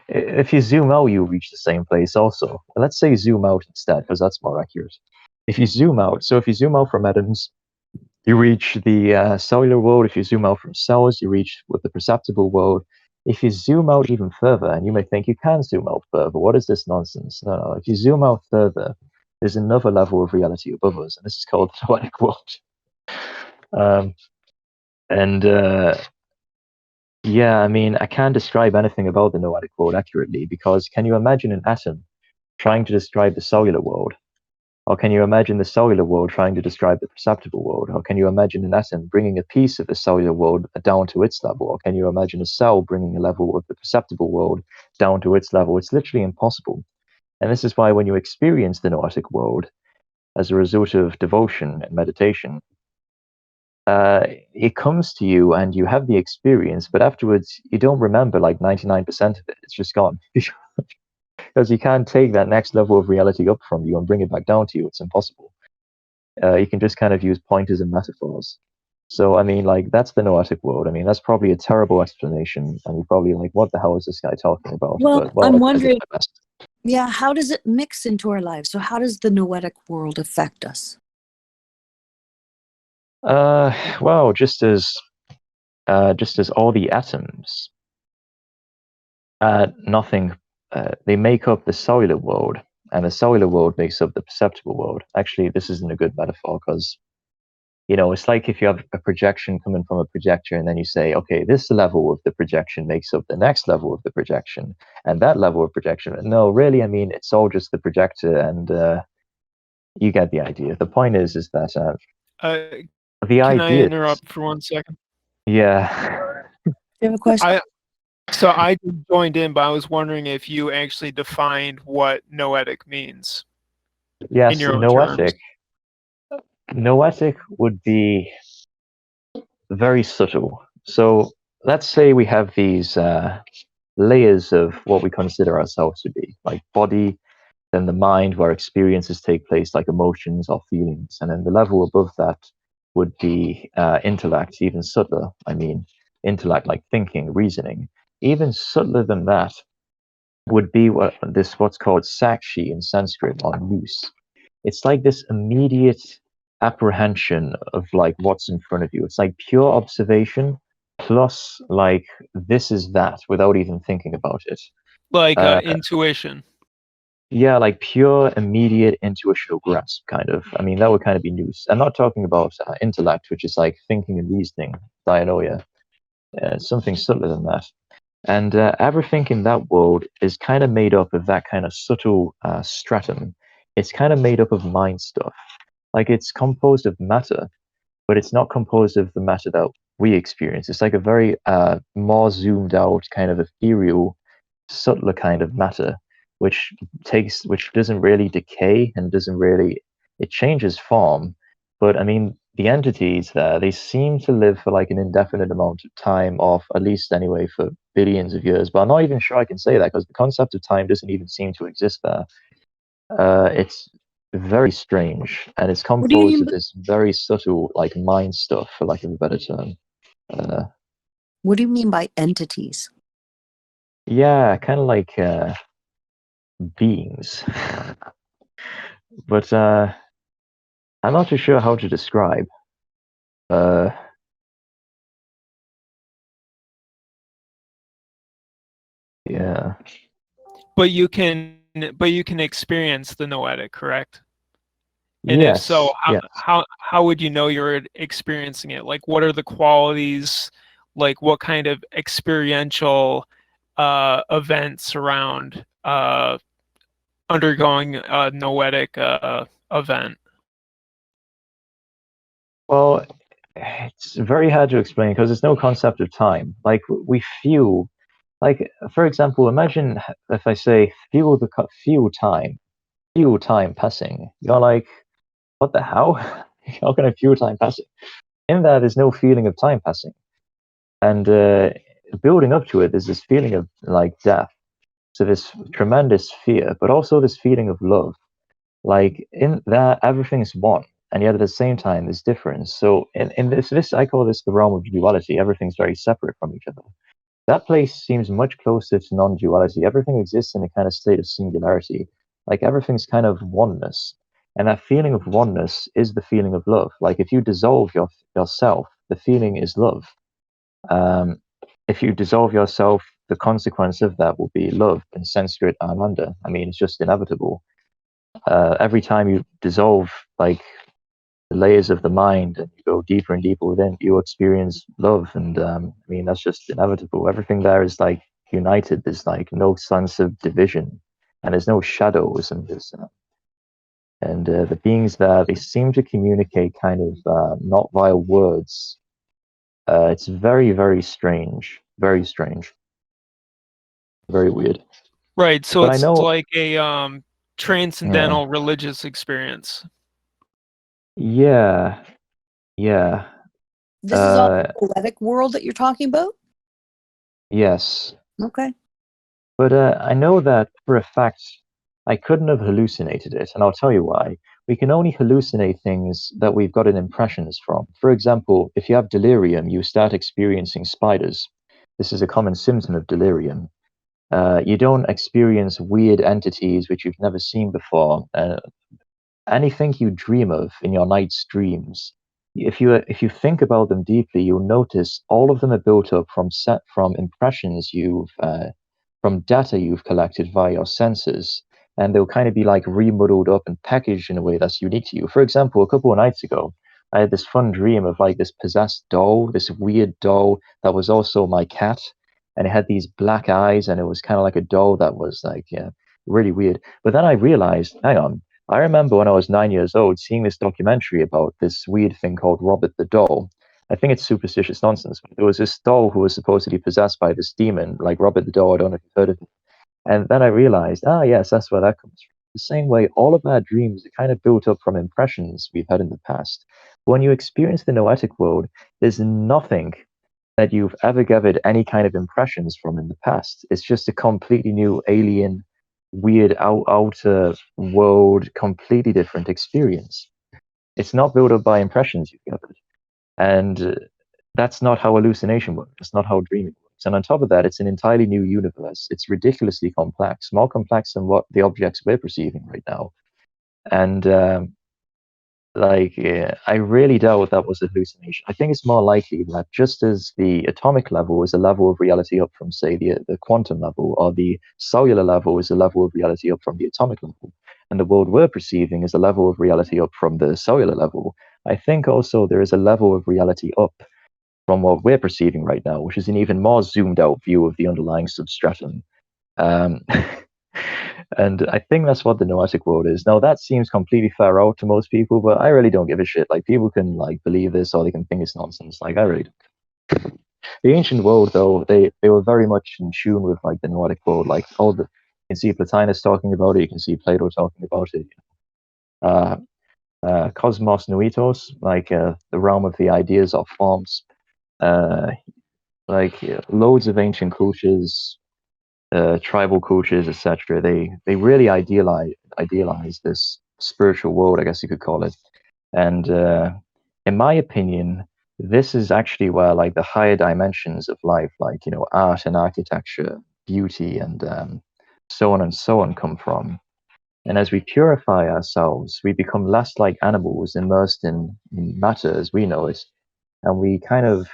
If you zoom out, you reach the same place also. Let's say zoom out instead, because that's more accurate. If you zoom out from atoms, you reach the cellular world. If you zoom out from cells, you reach with the perceptible world. If you zoom out even further, and you may think you can zoom out further, what is this nonsense? No. If you zoom out further, there's another level of reality above us, and this is called the Poetic World. And yeah, I mean, I can't describe anything about the Noetic World accurately because can you imagine an atom trying to describe the cellular world? Or can you imagine the cellular world trying to describe the perceptible world? Or can you imagine an atom bringing a piece of the cellular world down to its level? Or can you imagine a cell bringing a level of the perceptible world down to its level? It's literally impossible. And this is why when you experience the Noetic World as a result of devotion and meditation, it comes to you and you have the experience, but afterwards you don't remember like 99% of it. It's just gone. Because you can't take that next level of reality up from you and bring it back down to you. It's impossible. You can just kind of use pointers and metaphors. So, I mean, like, that's the Noetic World. I mean, that's probably a terrible explanation. And you're probably like, what the hell is this guy talking about? Well, But, I'm wondering, yeah, how does it mix into our lives? So how does the Noetic World affect us? Well, just as all the atoms, nothing, they make up the cellular world, and the cellular world makes up the perceptible world. Actually, this isn't a good metaphor because, it's like if you have a projection coming from a projector, and then you say, okay, this level of the projection makes up the next level of the projection, and that level of projection. No, really, I mean, it's all just the projector, and you get the idea. The point is that the Can I idea. interrupt for 1 second? Yeah. Do you have a question? So I joined in, but I was wondering if you actually defined what noetic means. Yes, in your own noetic. terms. Noetic would be very subtle. So let's say we have these layers of what we consider ourselves to be, like body, then the mind, where experiences take place, like emotions or feelings, and then the level above that would be intellect, even subtler. I mean, intellect, like thinking, reasoning. Even subtler than that would be what's called sakshi in Sanskrit, or nous. It's like this immediate apprehension of like what's in front of you. It's like pure observation plus like this is that without even thinking about it. Like intuition. Yeah, like pure immediate intuitional grasp, kind of. I mean, that would kind of be nous. I'm not talking about intellect, which is like thinking and reasoning, dianoia. Something subtler than that. And everything in that world is kind of made up of that kind of subtle stratum. it's kind of made up of mind stuff. Like it's composed of matter, but it's not composed of the matter that we experience. It's like a very more zoomed out, kind of ethereal, subtler kind of matter, which doesn't really decay and doesn't really, it changes form. But I mean, the entities there, they seem to live for like an indefinite amount of time, or at least anyway for billions of years. But I'm not even sure I can say that, because the concept of time doesn't even seem to exist there. It's very strange, and it's What do you composed mean? of this very subtle, like mind stuff, for lack of a better term. What do you mean by entities? Yeah, kind of like beings. But I'm not too sure how to describe. Yeah. But you can experience the noetic, correct? And if so, Yes. Yes. how would you know you're experiencing it? Like, what are the qualities? Like, what kind of experiential events around undergoing a noetic event? Well, it's very hard to explain because there's no concept of time. Like we feel, like for example, imagine if I say feel time passing. You're like, what the hell? How can I feel time passing? In that, there's no feeling of time passing, and building up to it, there's this feeling of like death. So this tremendous fear, but also this feeling of love. Like in that, everything's one, and yet at the same time, there's difference. So in this I call this the realm of duality. Everything's very separate from each other. That place seems much closer to non-duality. Everything exists in a kind of state of singularity. Like everything's kind of oneness. And that feeling of oneness is the feeling of love. Like if you dissolve yourself, the feeling is love. Um, if you dissolve yourself, the consequence of that will be love and Sanskrit ananda. I mean, it's just inevitable. Every time you dissolve like the layers of the mind and you go deeper and deeper within, you experience love. And I mean, that's just inevitable. Everything there is like united. There's like no sense of division, and there's no shadows. And the beings there, they seem to communicate kind of not via words. It's very, very strange. Very strange. Very weird. Right. So But I it's know, like a transcendental religious experience. yeah, yeah, This is all poetic world that you're talking about? yes. Okay. But I know that for a fact I couldn't have hallucinated it, and I'll tell you why. We can only hallucinate things that we've gotten impressions from. For example, if you have delirium, you start experiencing spiders. This is a common symptom of delirium. You don't experience weird entities which you've never seen before. Anything you dream of in your night's dreams, if you think about them deeply, you'll notice all of them are built up from impressions from data you've collected via your senses, and they'll kind of be like remodeled up and packaged in a way that's unique to you. For example, a couple of nights ago, I had this fun dream of like this possessed doll, this weird doll that was also my cat, and it had these black eyes, and it was kind of like a doll that was like, yeah, really weird. But then I realized, hang on, I remember when I was 9 years old seeing this documentary about this weird thing called Robert the Doll. I think it's superstitious nonsense. But there was this doll who was supposedly possessed by this demon, like Robert the Doll. I don't know if you've heard of it. And then I realized, yes, that's where that comes from. The same way, all of our dreams are kind of built up from impressions we've had in the past. When you experience the noetic world, there's nothing that you've ever gathered any kind of impressions from in the past. It's just a completely new alien, weird outer world, completely different experience. It's not built up by impressions you've gathered. And that's not how hallucination works. That's not how dreaming works. And on top of that, it's an entirely new universe. It's ridiculously complex, more complex than what the objects we're perceiving right now. And I really doubt that was a hallucination. I think it's more likely that just as the atomic level is a level of reality up from, say, the quantum level, or the cellular level is a level of reality up from the atomic level, and the world we're perceiving is a level of reality up from the cellular level, I think also there is a level of reality up from what we're perceiving right now, which is an even more zoomed out view of the underlying substratum. And I think that's what the Noetic World is. Now that seems completely far out to most people, but I really don't give a shit. Like people can like believe this or they can think it's nonsense. Like I really don't. The ancient world though, they were very much in tune with like the Noetic World. Like all the you can see Plotinus talking about it, you can see Plato talking about it. Uh, Cosmos Nuitos, like the realm of the ideas or forms. Uh, loads of ancient cultures, tribal cultures, etc. They really idealize this spiritual world, I guess you could call it. And in my opinion, this is actually where like the higher dimensions of life, like art and architecture, beauty, and so on, come from. And as we purify ourselves, we become less like animals immersed in matter as we know it, and we kind of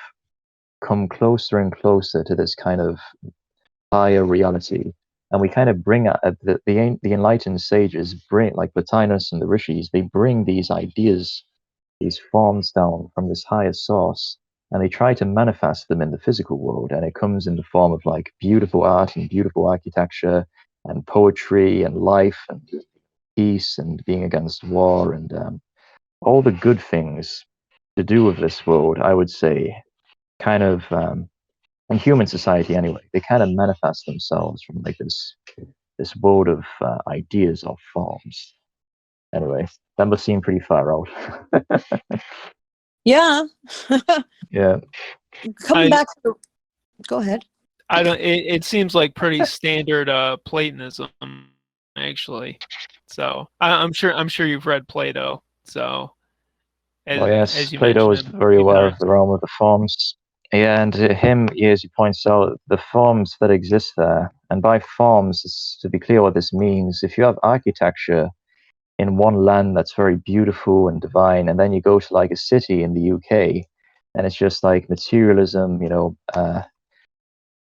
come closer and closer to this kind of higher reality. And we kind of bring the enlightened sages bring, like Plotinus and the rishis, they bring these ideas, these forms down from this higher source, and they try to manifest them in the physical world. And it comes in the form of like beautiful art and beautiful architecture and poetry and life and peace and being against war and all the good things to do with this world, I would say, kind of in human society anyway, they kind of manifest themselves from like this world of ideas or forms. Anyway, that must seem pretty far out. Yeah. Yeah. Coming back to the, go ahead. I don't. It seems like pretty standard Platonism, actually. So I'm sure you've read Plato. So Yes, as you Plato is mentioned, very aware of the realm of the forms. Yeah, and him, as he points out, the forms that exist there. And by forms, to be clear what this means, if you have architecture in one land that's very beautiful and divine, and then you go to like a city in the UK, and it's just like materialism,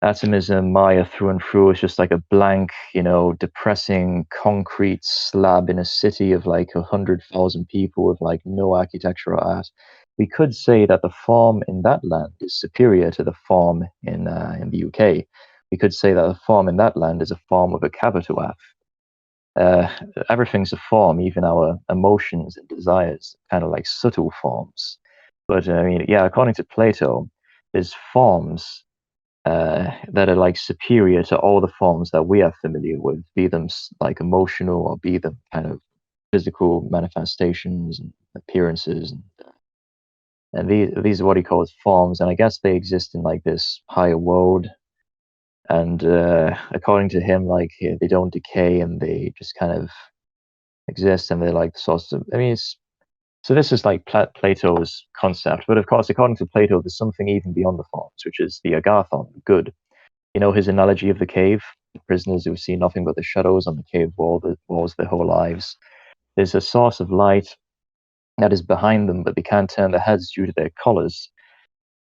atomism, Maya through and through. It's just like a blank, depressing concrete slab in a city of like 100,000 people with like no architectural art. We could say that the form in that land is superior to the form in the UK. We could say that the form in that land is a form of a capital F. Everything's a form, even our emotions and desires, kind of like subtle forms. But I mean, yeah, according to Plato, there's forms that are like superior to all the forms that we are familiar with, be them like emotional or be them kind of physical manifestations and appearances. And these are what he calls forms. And I guess they exist in like this higher world. And according to him, like they don't decay and they just kind of exist and they're like the source of, I mean, so this is like Plato's concept. But of course, according to Plato, there's something even beyond the forms, which is the agathon, good. His analogy of the cave, the prisoners who see nothing but the shadows on the cave walls their whole lives. There's a source of light that is behind them, but they can't turn their heads due to their collars.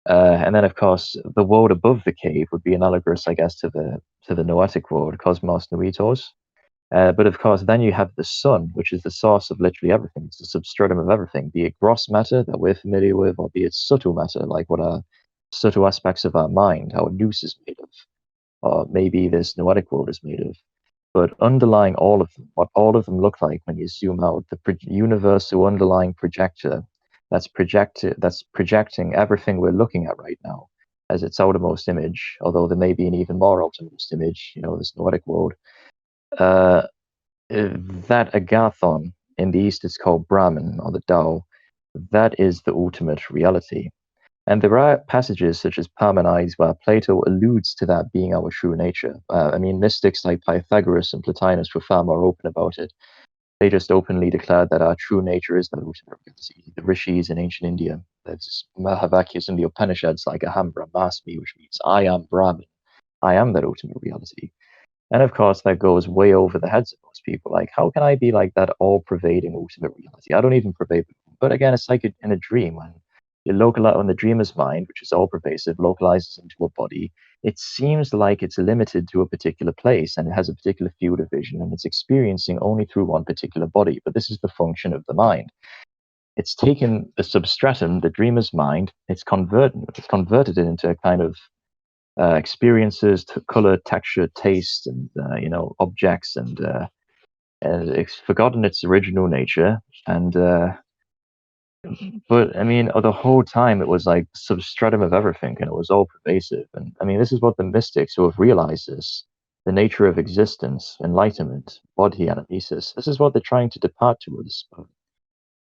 And then, of course, the world above the cave would be analogous, I guess, to the Noetic world, Cosmos Nuitos. But of course, then you have the sun, which is the source of literally everything. It's the substratum of everything, be it gross matter that we're familiar with, or be it subtle matter, like what are subtle aspects of our mind, how a noose is made of, or maybe this Noetic world is made of. But underlying all of them, what all of them look like when you zoom out, the universal underlying projector that's projecting everything we're looking at right now as its outermost image, although there may be an even more outermost image, this Noetic world. That agathon in the East is called Brahman or the Tao. That is the ultimate reality. And there are passages such as Parmenides where Plato alludes to that being our true nature. I mean, mystics like Pythagoras and Plotinus were far more open about it. They just openly declared that our true nature is the ultimate reality. The rishis in ancient India, there's Mahavakyas in the Upanishads like Aham Brahmasmi, which means I am Brahman. I am that ultimate reality. And of course, that goes way over the heads of most people. Like, how can I be like that all-pervading ultimate reality? I don't even pervade. But again, it's like in a dream when you localize when the dreamer's mind, which is all-pervasive, localizes into a body. It seems like it's limited to a particular place and it has a particular field of vision and it's experiencing only through one particular body. But this is the function of the mind. It's taken the substratum, the dreamer's mind, it's converted it into a kind of experiences, color, texture, taste, and objects, and it's forgotten its original nature. And but I mean, the whole time it was like substratum of everything, and it was all pervasive. And I mean, this is what the mystics who have realized this, the nature of existence, enlightenment, bodhi, anathesis. This is what they're trying to depart towards. But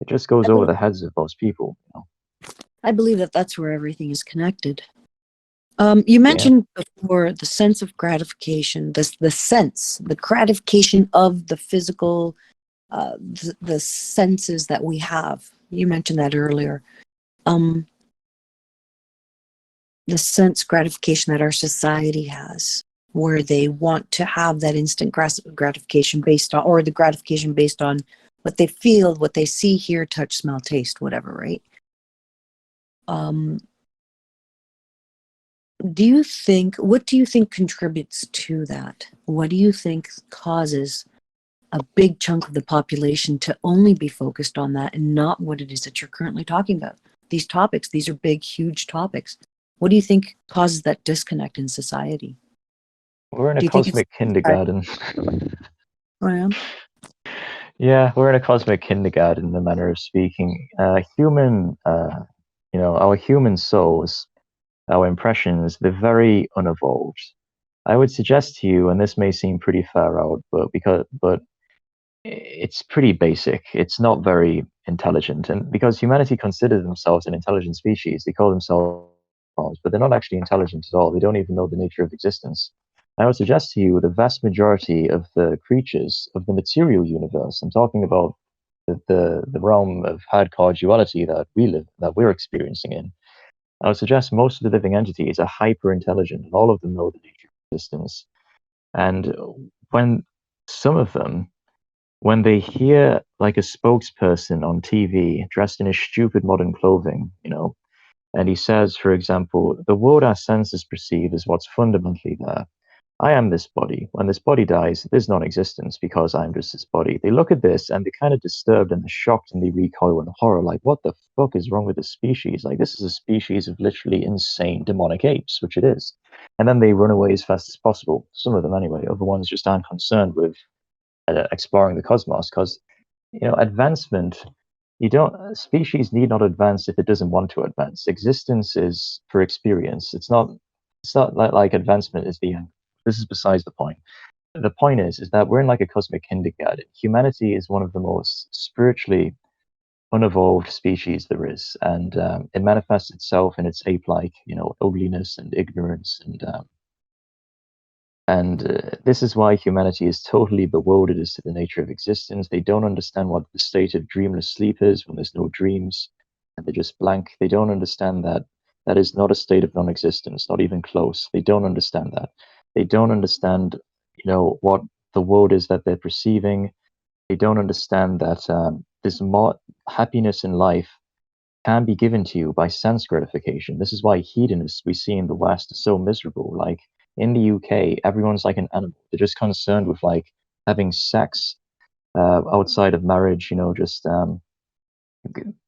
it just goes over the heads of most people. I believe that that's where everything is connected. You mentioned before the sense of gratification, the gratification of the physical, the senses that we have. You mentioned that earlier. The sense gratification that our society has, where they want to have that instant gratification based on, or the gratification based on what they feel, what they see, hear, touch, smell, taste, whatever, right? What do you think contributes to that? What do you think causes a big chunk of the population to only be focused on that and not what it is that you're currently talking about? These topics, these are big, huge topics. What do you think causes that disconnect in society? We're in a cosmic kindergarten. Oh, yeah? Yeah, we're in a cosmic kindergarten, in the manner of speaking. Our human souls, our impressions, they're very unevolved. I would suggest to you, and this may seem pretty far out, but it's pretty basic. It's not very intelligent, and because humanity considers themselves an intelligent species, they call themselves, but they're not actually intelligent at all. They don't even know the nature of existence. I would suggest to you the vast majority of the creatures of the material universe, I'm talking about the realm of hardcore duality that we're experiencing in. I would suggest most of the living entities are hyper intelligent, and all of them know the nature of existence. And when some of them, when they hear like a spokesperson on TV dressed in his stupid modern clothing, and he says, for example, the world our senses perceive is what's fundamentally there. I am this body. When this body dies, there's non-existence because I'm just this body. They look at this and they're kind of disturbed and they're shocked and they recoil in horror, like, what the fuck is wrong with this species? Like, this is a species of literally insane demonic apes, which it is. And then they run away as fast as possible. Some of them anyway. Other ones just aren't concerned with exploring the cosmos because, advancement, species need not advance if it doesn't want to advance. Existence is for experience. It's not like advancement is the end. This is besides the point. The point is that we're in like a cosmic kindergarten. Humanity is one of the most spiritually unevolved species there is, and it manifests itself in its ape-like, ugliness and ignorance, and this is why humanity is totally bewildered as to the nature of existence. They don't understand what the state of dreamless sleep is when there's no dreams, and they're just blank. They don't understand that that is not a state of non-existence, not even close. They don't understand that. They don't understand, what the world is that they're perceiving. They don't understand that there's more happiness in life can be given to you by sense gratification. This is why hedonists we see in the West are so miserable. Like in the UK, everyone's like an animal. They're just concerned with like having sex outside of marriage, just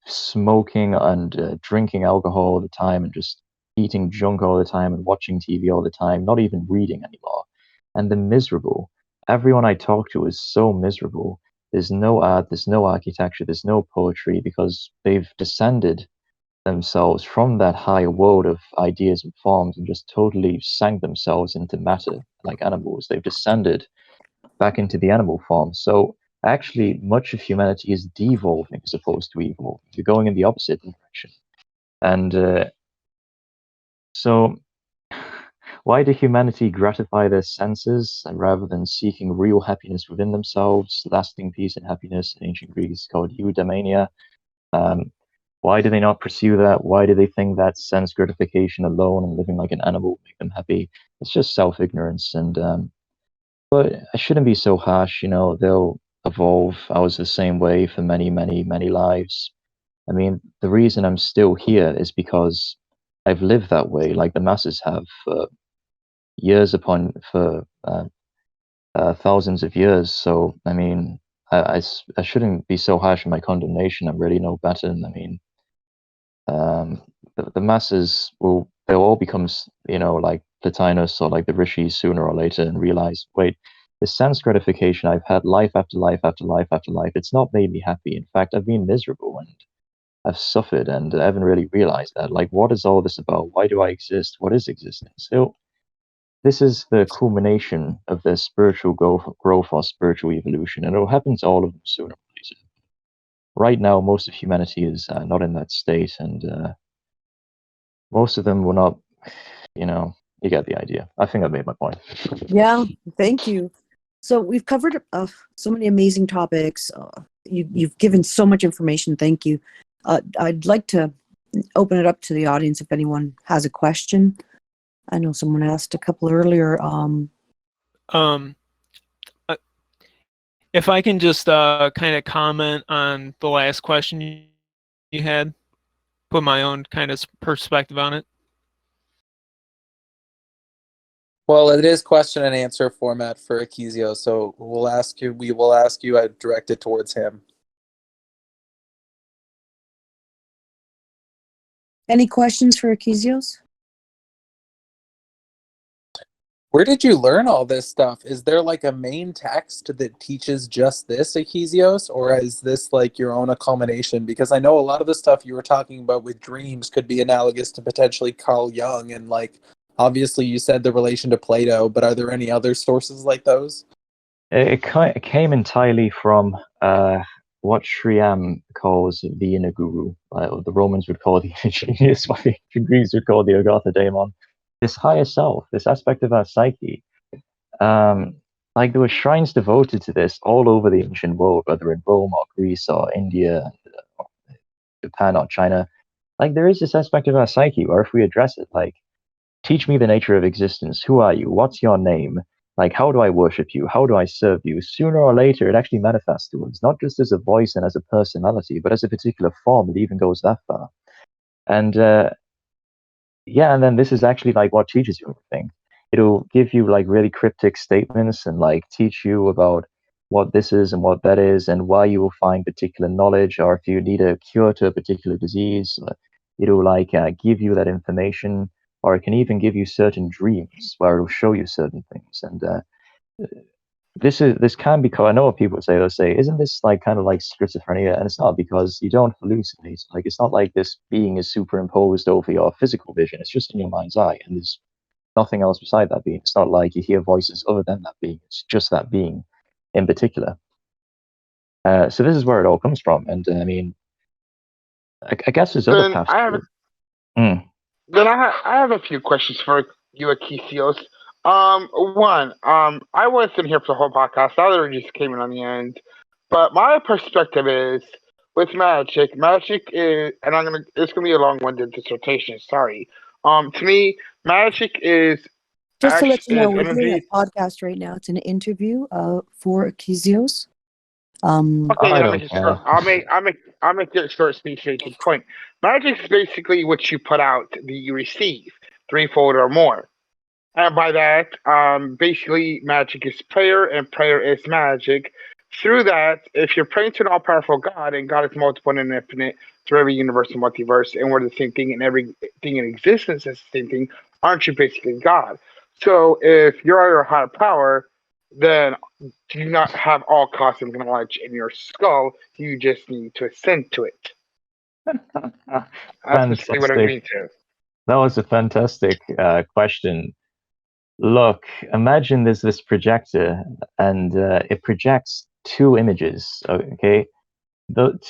smoking and drinking alcohol all the time and just eating junk all the time and watching TV all the time, not even reading anymore. And they're miserable. Everyone I talk to is so miserable. There's no art, there's no architecture, there's no poetry because they've descended themselves from that higher world of ideas and forms and just totally sank themselves into matter like animals. They've descended back into the animal form. So actually, much of humanity is devolving as opposed to evolving. You're going in the opposite direction. And so why did humanity gratify their senses rather than seeking real happiness within themselves, lasting peace and happiness in ancient Greece called eudaimonia? Why do they not pursue that? Why do they think that sense gratification alone and living like an animal will make them happy? It's just self-ignorance. But I shouldn't be so harsh, they'll evolve. I was the same way for many, many, many lives. I mean, the reason I'm still here is because I've lived that way, like the masses have for thousands of years. So, I mean, I shouldn't be so harsh in my condemnation. I'm really no better. I mean, the masses they'll all become, like Plotinus or like the rishis sooner or later and realize, wait, this sense gratification I've had life after life after life after life, it's not made me happy. In fact, I've been miserable and I've suffered, and I haven't really realized that. Like, what is all this about? Why do I exist? What is existence? So this is the culmination of their spiritual growth or spiritual evolution, and it will happen to all of them sooner or later. Right now, most of humanity is not in that state, and most of them will not, you get the idea. I think I made my point. Yeah, thank you. So we've covered so many amazing topics. You've given so much information. Thank you. I'd like to open it up to the audience if anyone has a question. I know someone asked a couple earlier. If I can just kind of comment on the last question you had, put my own kind of perspective on it. Well, it is question and answer format for Akesios, so we will ask you, I direct it towards him. Any questions for Akesios? Where did you learn all this stuff? Is there like a main text that teaches just this, Akesios, or is this like your own culmination? Because I know a lot of the stuff you were talking about with dreams could be analogous to potentially Carl Jung, and like obviously you said the relation to Plato, but are there any other sources like those? It came entirely from what Shriyam calls the inner guru. The Romans would call the inner genius, what the Greeks would call the Agatha Daemon. This higher self, this aspect of our psyche. Like there were shrines devoted to this all over the ancient world, whether in Rome or Greece or India, or Japan or China. Like there is this aspect of our psyche where if we address it, like, teach me the nature of existence. Who are you? What's your name? Like, how do I worship you? How do I serve you? Sooner or later, it actually manifests to us, not just as a voice and as a personality, but as a particular form. It even goes that far. And and then this is actually like what teaches you everything. It'll give you like really cryptic statements and like teach you about what this is and what that is and why you will find particular knowledge, or if you need a cure to a particular disease. It'll like give you that information, or it can even give you certain dreams where it'll show you certain things. And this can be I know what people say. They'll say, isn't this like kind of like schizophrenia? And it's not, because you don't hallucinate. Like it's not like this being is superimposed over your physical vision. It's just in your mind's eye, and there's nothing else beside that being. It's not like you hear voices other than that being. It's just that being in particular. So this is where it all comes from. And I mean, I guess there's other paths. Then I have a few questions for you, Akesios. One, I wasn't here for the whole podcast. I literally just came in on the end. But my perspective is with magic. Magic is, and it's gonna be a long-winded dissertation. Sorry. To me, magic is Just to let you know, is we're doing energy. a podcast right now. It's an interview for Akesios. Okay, I then don't care. I'll make it short, speech, to the point. Magic is basically what you put out that you receive, threefold or more. And by that, basically, magic is prayer, and prayer is magic. Through that, if you're praying to an all-powerful God, and God is multiple and infinite through every universe and multiverse, and we're the same thing, and everything in existence is the same thing, aren't you basically God? So if you're your higher power, then do not have all cosmic knowledge in your skull. You just need to ascend to it. That's basically what I'm mean to. That was a fantastic question. Look, imagine there's this projector, and it projects two images. Okay,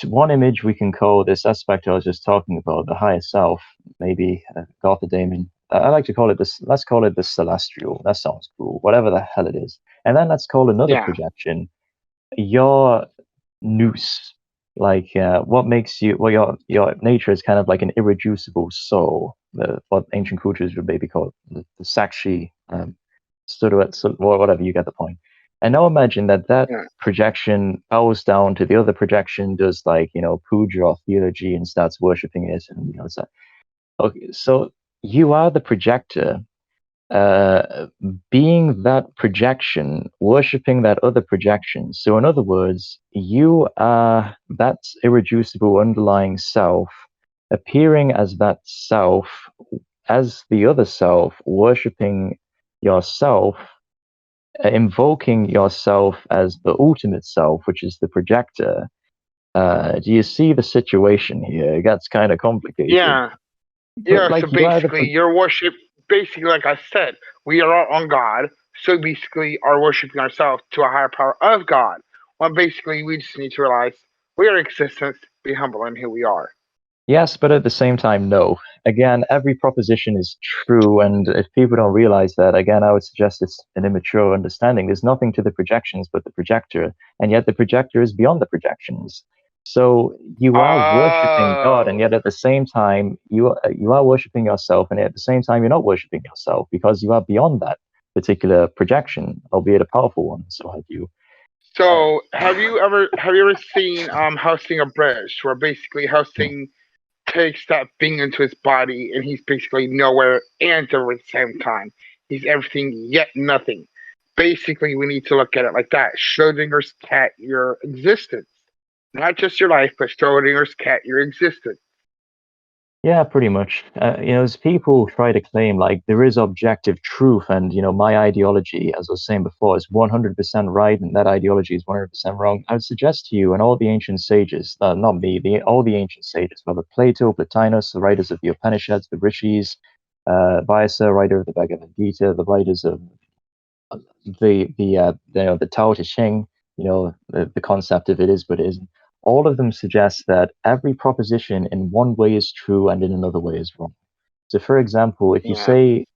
one image we can call this aspect I was just talking about, the higher self, maybe Gotha Daemon. I like to call it this. Let's call it the celestial. That sounds cool. Whatever the hell it is. And then let's call another projection your nous. Like what makes you? Well, your nature is kind of like an irreducible soul. What ancient cultures would maybe call the Sakshi, whatever. You get the point. And now imagine that projection bows down to the other projection, does like puja or theology, and starts worshiping it, and it's like, okay, so you are the projector, being that projection, worshiping that other projection. So in other words, you are that irreducible underlying self, appearing as that self as the other self, worshipping yourself, invoking yourself as the ultimate self, which is the projector. Do you see the situation here? It gets kind of complicated. Yeah. But Yeah, like so you are the basically, your worship, basically, like I said, we are all on God, so basically, are worshiping ourselves to a higher power of God. Well, basically, we just need to realize we are existence, be humble in who we are. Yes, but at the same time, no. Again, every proposition is true, and if people don't realize that, again, I would suggest it's an immature understanding. There's nothing to the projections but the projector, and yet the projector is beyond the projections. So you are worshiping God, and Oh, yet at the same time, you are worshiping yourself, and at the same time, you're not worshiping yourself because you are beyond that particular projection, albeit a powerful one. So have you? so have you ever seen Housing a Bridge, where basically Housing takes that being into his body, and he's basically nowhere and everywhere at the same time. He's everything yet nothing. Basically, we need to look at it like that. Schrodinger's cat, your existence. Not just your life, but Schrodinger's cat, your existence. Yeah, pretty much. As people try to claim like there is objective truth, and my ideology, as I was saying before, is 100% right, and that ideology is 100% wrong. I would suggest to you and all the ancient sages, not me, all the ancient sages, whether Plato, Plotinus, the writers of the Upanishads, the Rishis, Vyasa, writer of the Bhagavad Gita, the writers of the Tao Te Ching, the concept of it is but it isn't. All of them suggest that every proposition in one way is true and in another way is wrong. So, for example, if you Yeah. say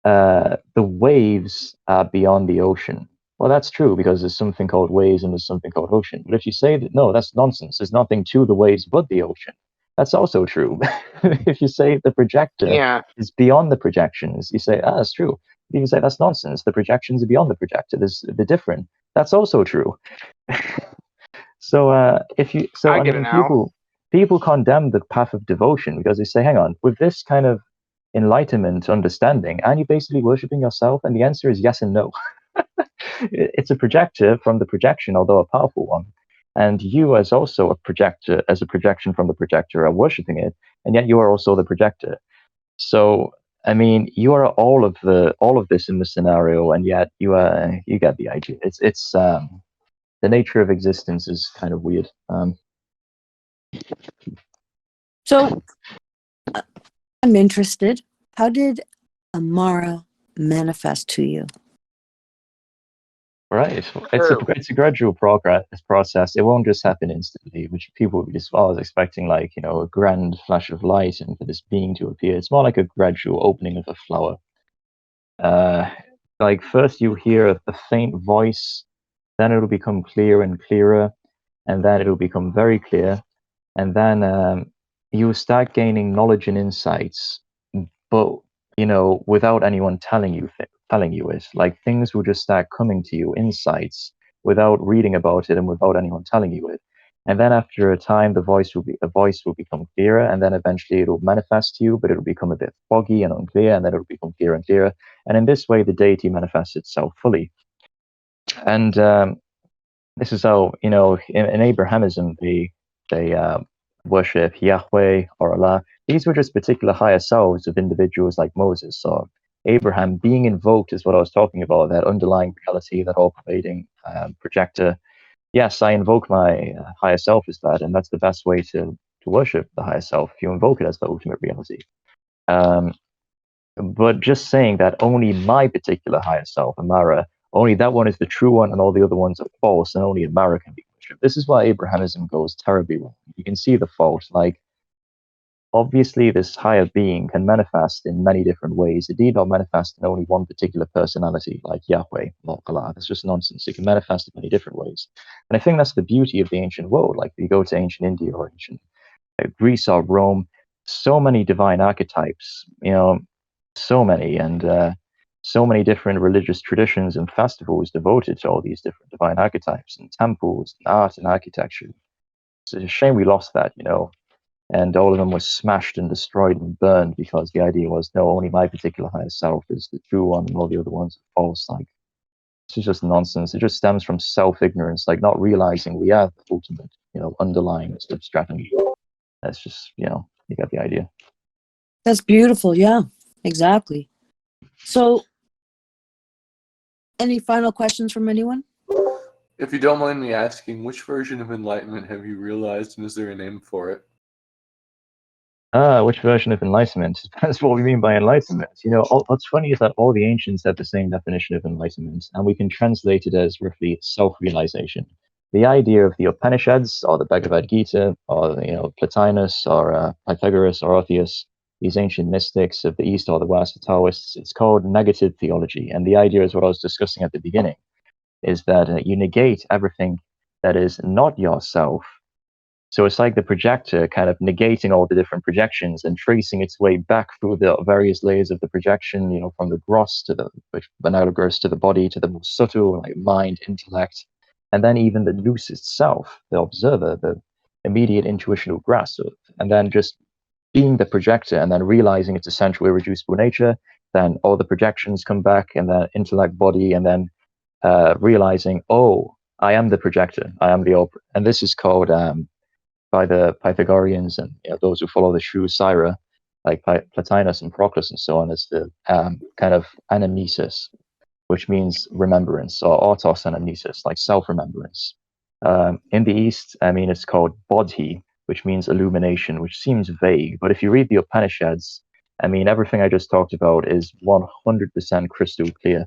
the waves are beyond the ocean, well, that's true because there's something called waves and there's something called ocean. But if you say that no, that's nonsense. There's nothing to the waves but the ocean. That's also true. If you say the projector Yeah. is beyond the projections, you say, that's true. You can say that's nonsense. The projections are beyond the projector. They're different. That's also true. So I I get it mean, now. people condemn the path of devotion because they say, hang on, with this kind of enlightenment understanding, aren't you basically worshiping yourself? And the answer is yes and no. It's a projector from the projection, although a powerful one. And you as also a projector, as a projection from the projector, are worshiping it, and yet you are also the projector. So I mean, you are all of this in the scenario, and yet you get the idea. It's the nature of existence is kind of weird. So I'm interested. How did Amara manifest to you? Right. True. It's a gradual process. It won't just happen instantly, which people would just always expecting like, a grand flash of light and for this being to appear. It's more like a gradual opening of a flower. Like first you hear a faint voice, then it'll become clearer and clearer, and then it'll become very clear, and then you start gaining knowledge and insights, but without anyone telling you it. Like things will just start coming to you, insights, without reading about it and without anyone telling you it. And then after a time, the voice will become clearer, and then eventually it'll manifest to you, but it'll become a bit foggy and unclear, and then it'll become clearer and clearer. And in this way, the deity manifests itself fully. And this is how in Abrahamism they worship Yahweh or Allah. These were just particular higher selves of individuals like Moses. So Abraham being invoked is what I was talking about, that underlying reality, that all-pervading projector. Yes, I invoke my higher self as that, and that's the best way to worship the higher self. If you invoke it as the ultimate reality. Um, but just saying that only my particular higher self, Amara, only that one is the true one and all the other ones are false, and only Amara can be worshipped. This is why Abrahamism goes terribly wrong. You can see the fault. Like, obviously, this higher being can manifest in many different ways. It need not manifest in only one particular personality, like Yahweh or Allah. That's just nonsense. It can manifest in many different ways. And I think that's the beauty of the ancient world. Like, if you go to ancient India or ancient Greece or Rome, so many divine archetypes, so many, and so many different religious traditions and festivals devoted to all these different divine archetypes and temples and art and architecture. It's a shame we lost that, and all of them were smashed and destroyed and burned because the idea was, no, only my particular higher self is the true one and all the other ones are false. Like, this is just nonsense. It just stems from self-ignorance, like not realizing we are the ultimate, underlying substratum. That's just, you get the idea. That's beautiful. Yeah. exactly. So, any final questions from anyone? If you don't mind me asking, which version of enlightenment have you realized, and is there a name for it? Which version of enlightenment? Depends what we mean by enlightenment. What's funny is that all the ancients have the same definition of enlightenment, and we can translate it as roughly self-realization. The idea of the Upanishads, or the Bhagavad Gita, or Plotinus, or Pythagoras, or Orpheus, these ancient mystics of the East or the West, the Taoists, it's called negative theology. And the idea is what I was discussing at the beginning, is that you negate everything that is not yourself. So it's like the projector kind of negating all the different projections and tracing its way back through the various layers of the projection, from the gross to the analogous to the body to the more subtle, like mind, intellect, and then even the loosest self, the observer, the immediate intuitional grasp, and then just being the projector and then realizing its essential irreducible nature. Then all the projections come back, and then intellect, body, and then realizing, oh, I am the projector, I am the and this is called by the Pythagoreans and those who follow the true Seer, like Plotinus and Proclus and so on, is the kind of anamnesis, which means remembrance, or autos anamnesis, like self-remembrance. In the East, it's called bodhi, which means illumination, which seems vague, but if you read the Upanishads, everything I just talked about is 100% crystal clear.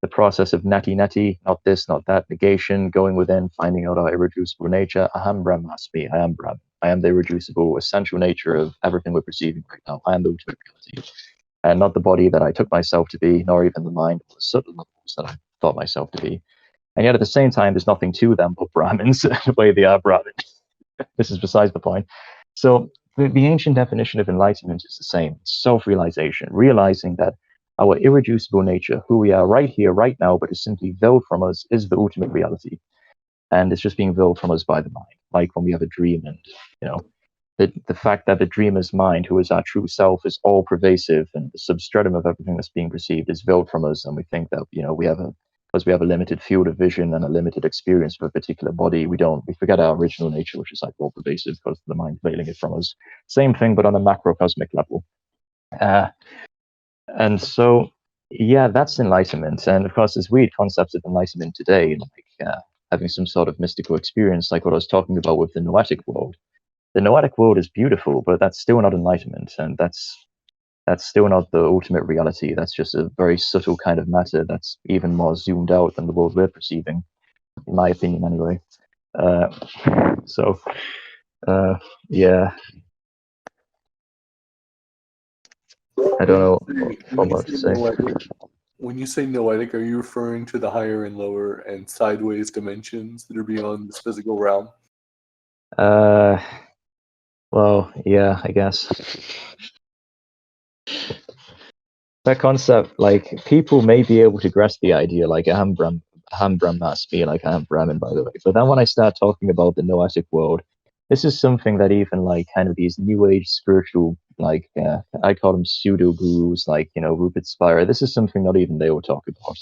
The process of neti, not this, not that, negation, going within, finding out our irreducible nature. Aham Brahmasmi, I am Brahman. I am the irreducible, essential nature of everything we're perceiving right now. I am the ultimate reality. And not the body that I took myself to be, nor even the mind or the subtle levels that I thought myself to be. And yet at the same time, there's nothing to them but Brahmins, the way they are Brahmin. This is besides the point. So the ancient definition of enlightenment is the same. Self-realization, realizing that our irreducible nature, who we are right here, right now, but is simply veiled from us, is the ultimate reality. And it's just being veiled from us by the mind, like when we have a dream. And, the fact that the dreamer's mind, who is our true self, is all pervasive, and the substratum of everything that's being perceived is veiled from us. And we think that, because we have a limited field of vision and a limited experience for a particular body, we forget our original nature, which is like all pervasive because the mind veiling it from us. Same thing, but on a macrocosmic level. And so, yeah, that's enlightenment. And of course, there's weird concepts of enlightenment today, like having some sort of mystical experience, like what I was talking about with the Noetic World. The Noetic World is beautiful, but that's still not enlightenment, and that's still not the ultimate reality. That's just a very subtle kind of matter that's even more zoomed out than the world we're perceiving, in my opinion, anyway. Yeah. I don't know what more to say. When you say noetic, are you referring to the higher and lower and sideways dimensions that are beyond this physical realm? Well, yeah, I guess. That concept, like, people may be able to grasp the idea, like, Aham Brahmasmi, like, I am Brahman, by the way. But then when I start talking about the Noetic world, this is something that even, like, kind of these new age spiritual, like, I call them pseudo gurus, like, Rupert Spira, this is something not even they will talk about.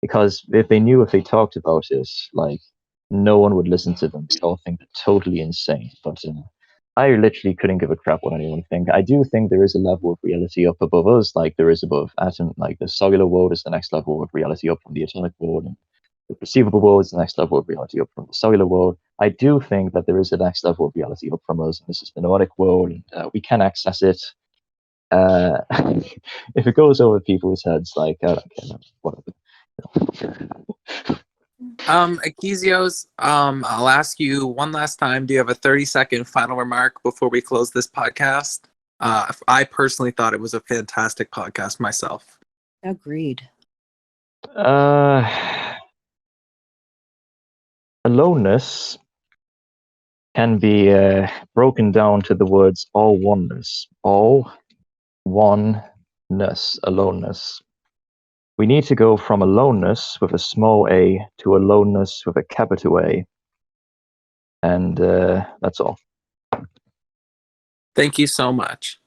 Because if they talked about it, like, no one would listen to them. They all think they're totally insane. But I literally couldn't give a crap what anyone think. I do think there is a level of reality up above us, like there is above atom, like the cellular world is the next level of reality up from the atomic world, and the perceivable world is the next level of reality up from the cellular world. I do think that there is a next level of reality up from us, and this is the Noetic world, and we can access it. If it goes over people's heads, like, I don't care, whatever. Akesios, I'll ask you one last time. Do you have a 30-second final remark before we close this podcast? I personally thought it was a fantastic podcast myself. Agreed. Aloneness can be broken down to the words all oneness. All oneness, aloneness. We need to go from aloneness with a small a to aloneness with a capital A. And that's all. Thank you so much.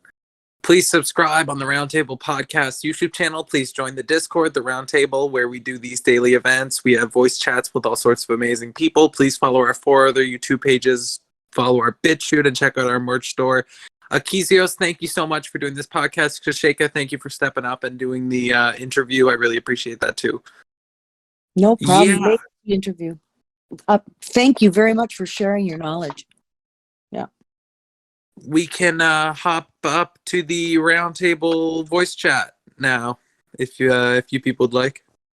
Please subscribe on the Roundtable Podcast YouTube channel. Please join the Discord, the Roundtable, where we do these daily events. We have voice chats with all sorts of amazing people. Please follow our 4 other YouTube pages, follow our BitChute, and check out our merch store. Akesios, thank you so much for doing this podcast. Kasheka, thank you for stepping up and doing the interview. I really appreciate that too. No problem. Yeah. Make the interview. Thank you very much for sharing your knowledge. Yeah. We can hop up to the roundtable voice chat now, if you people would like.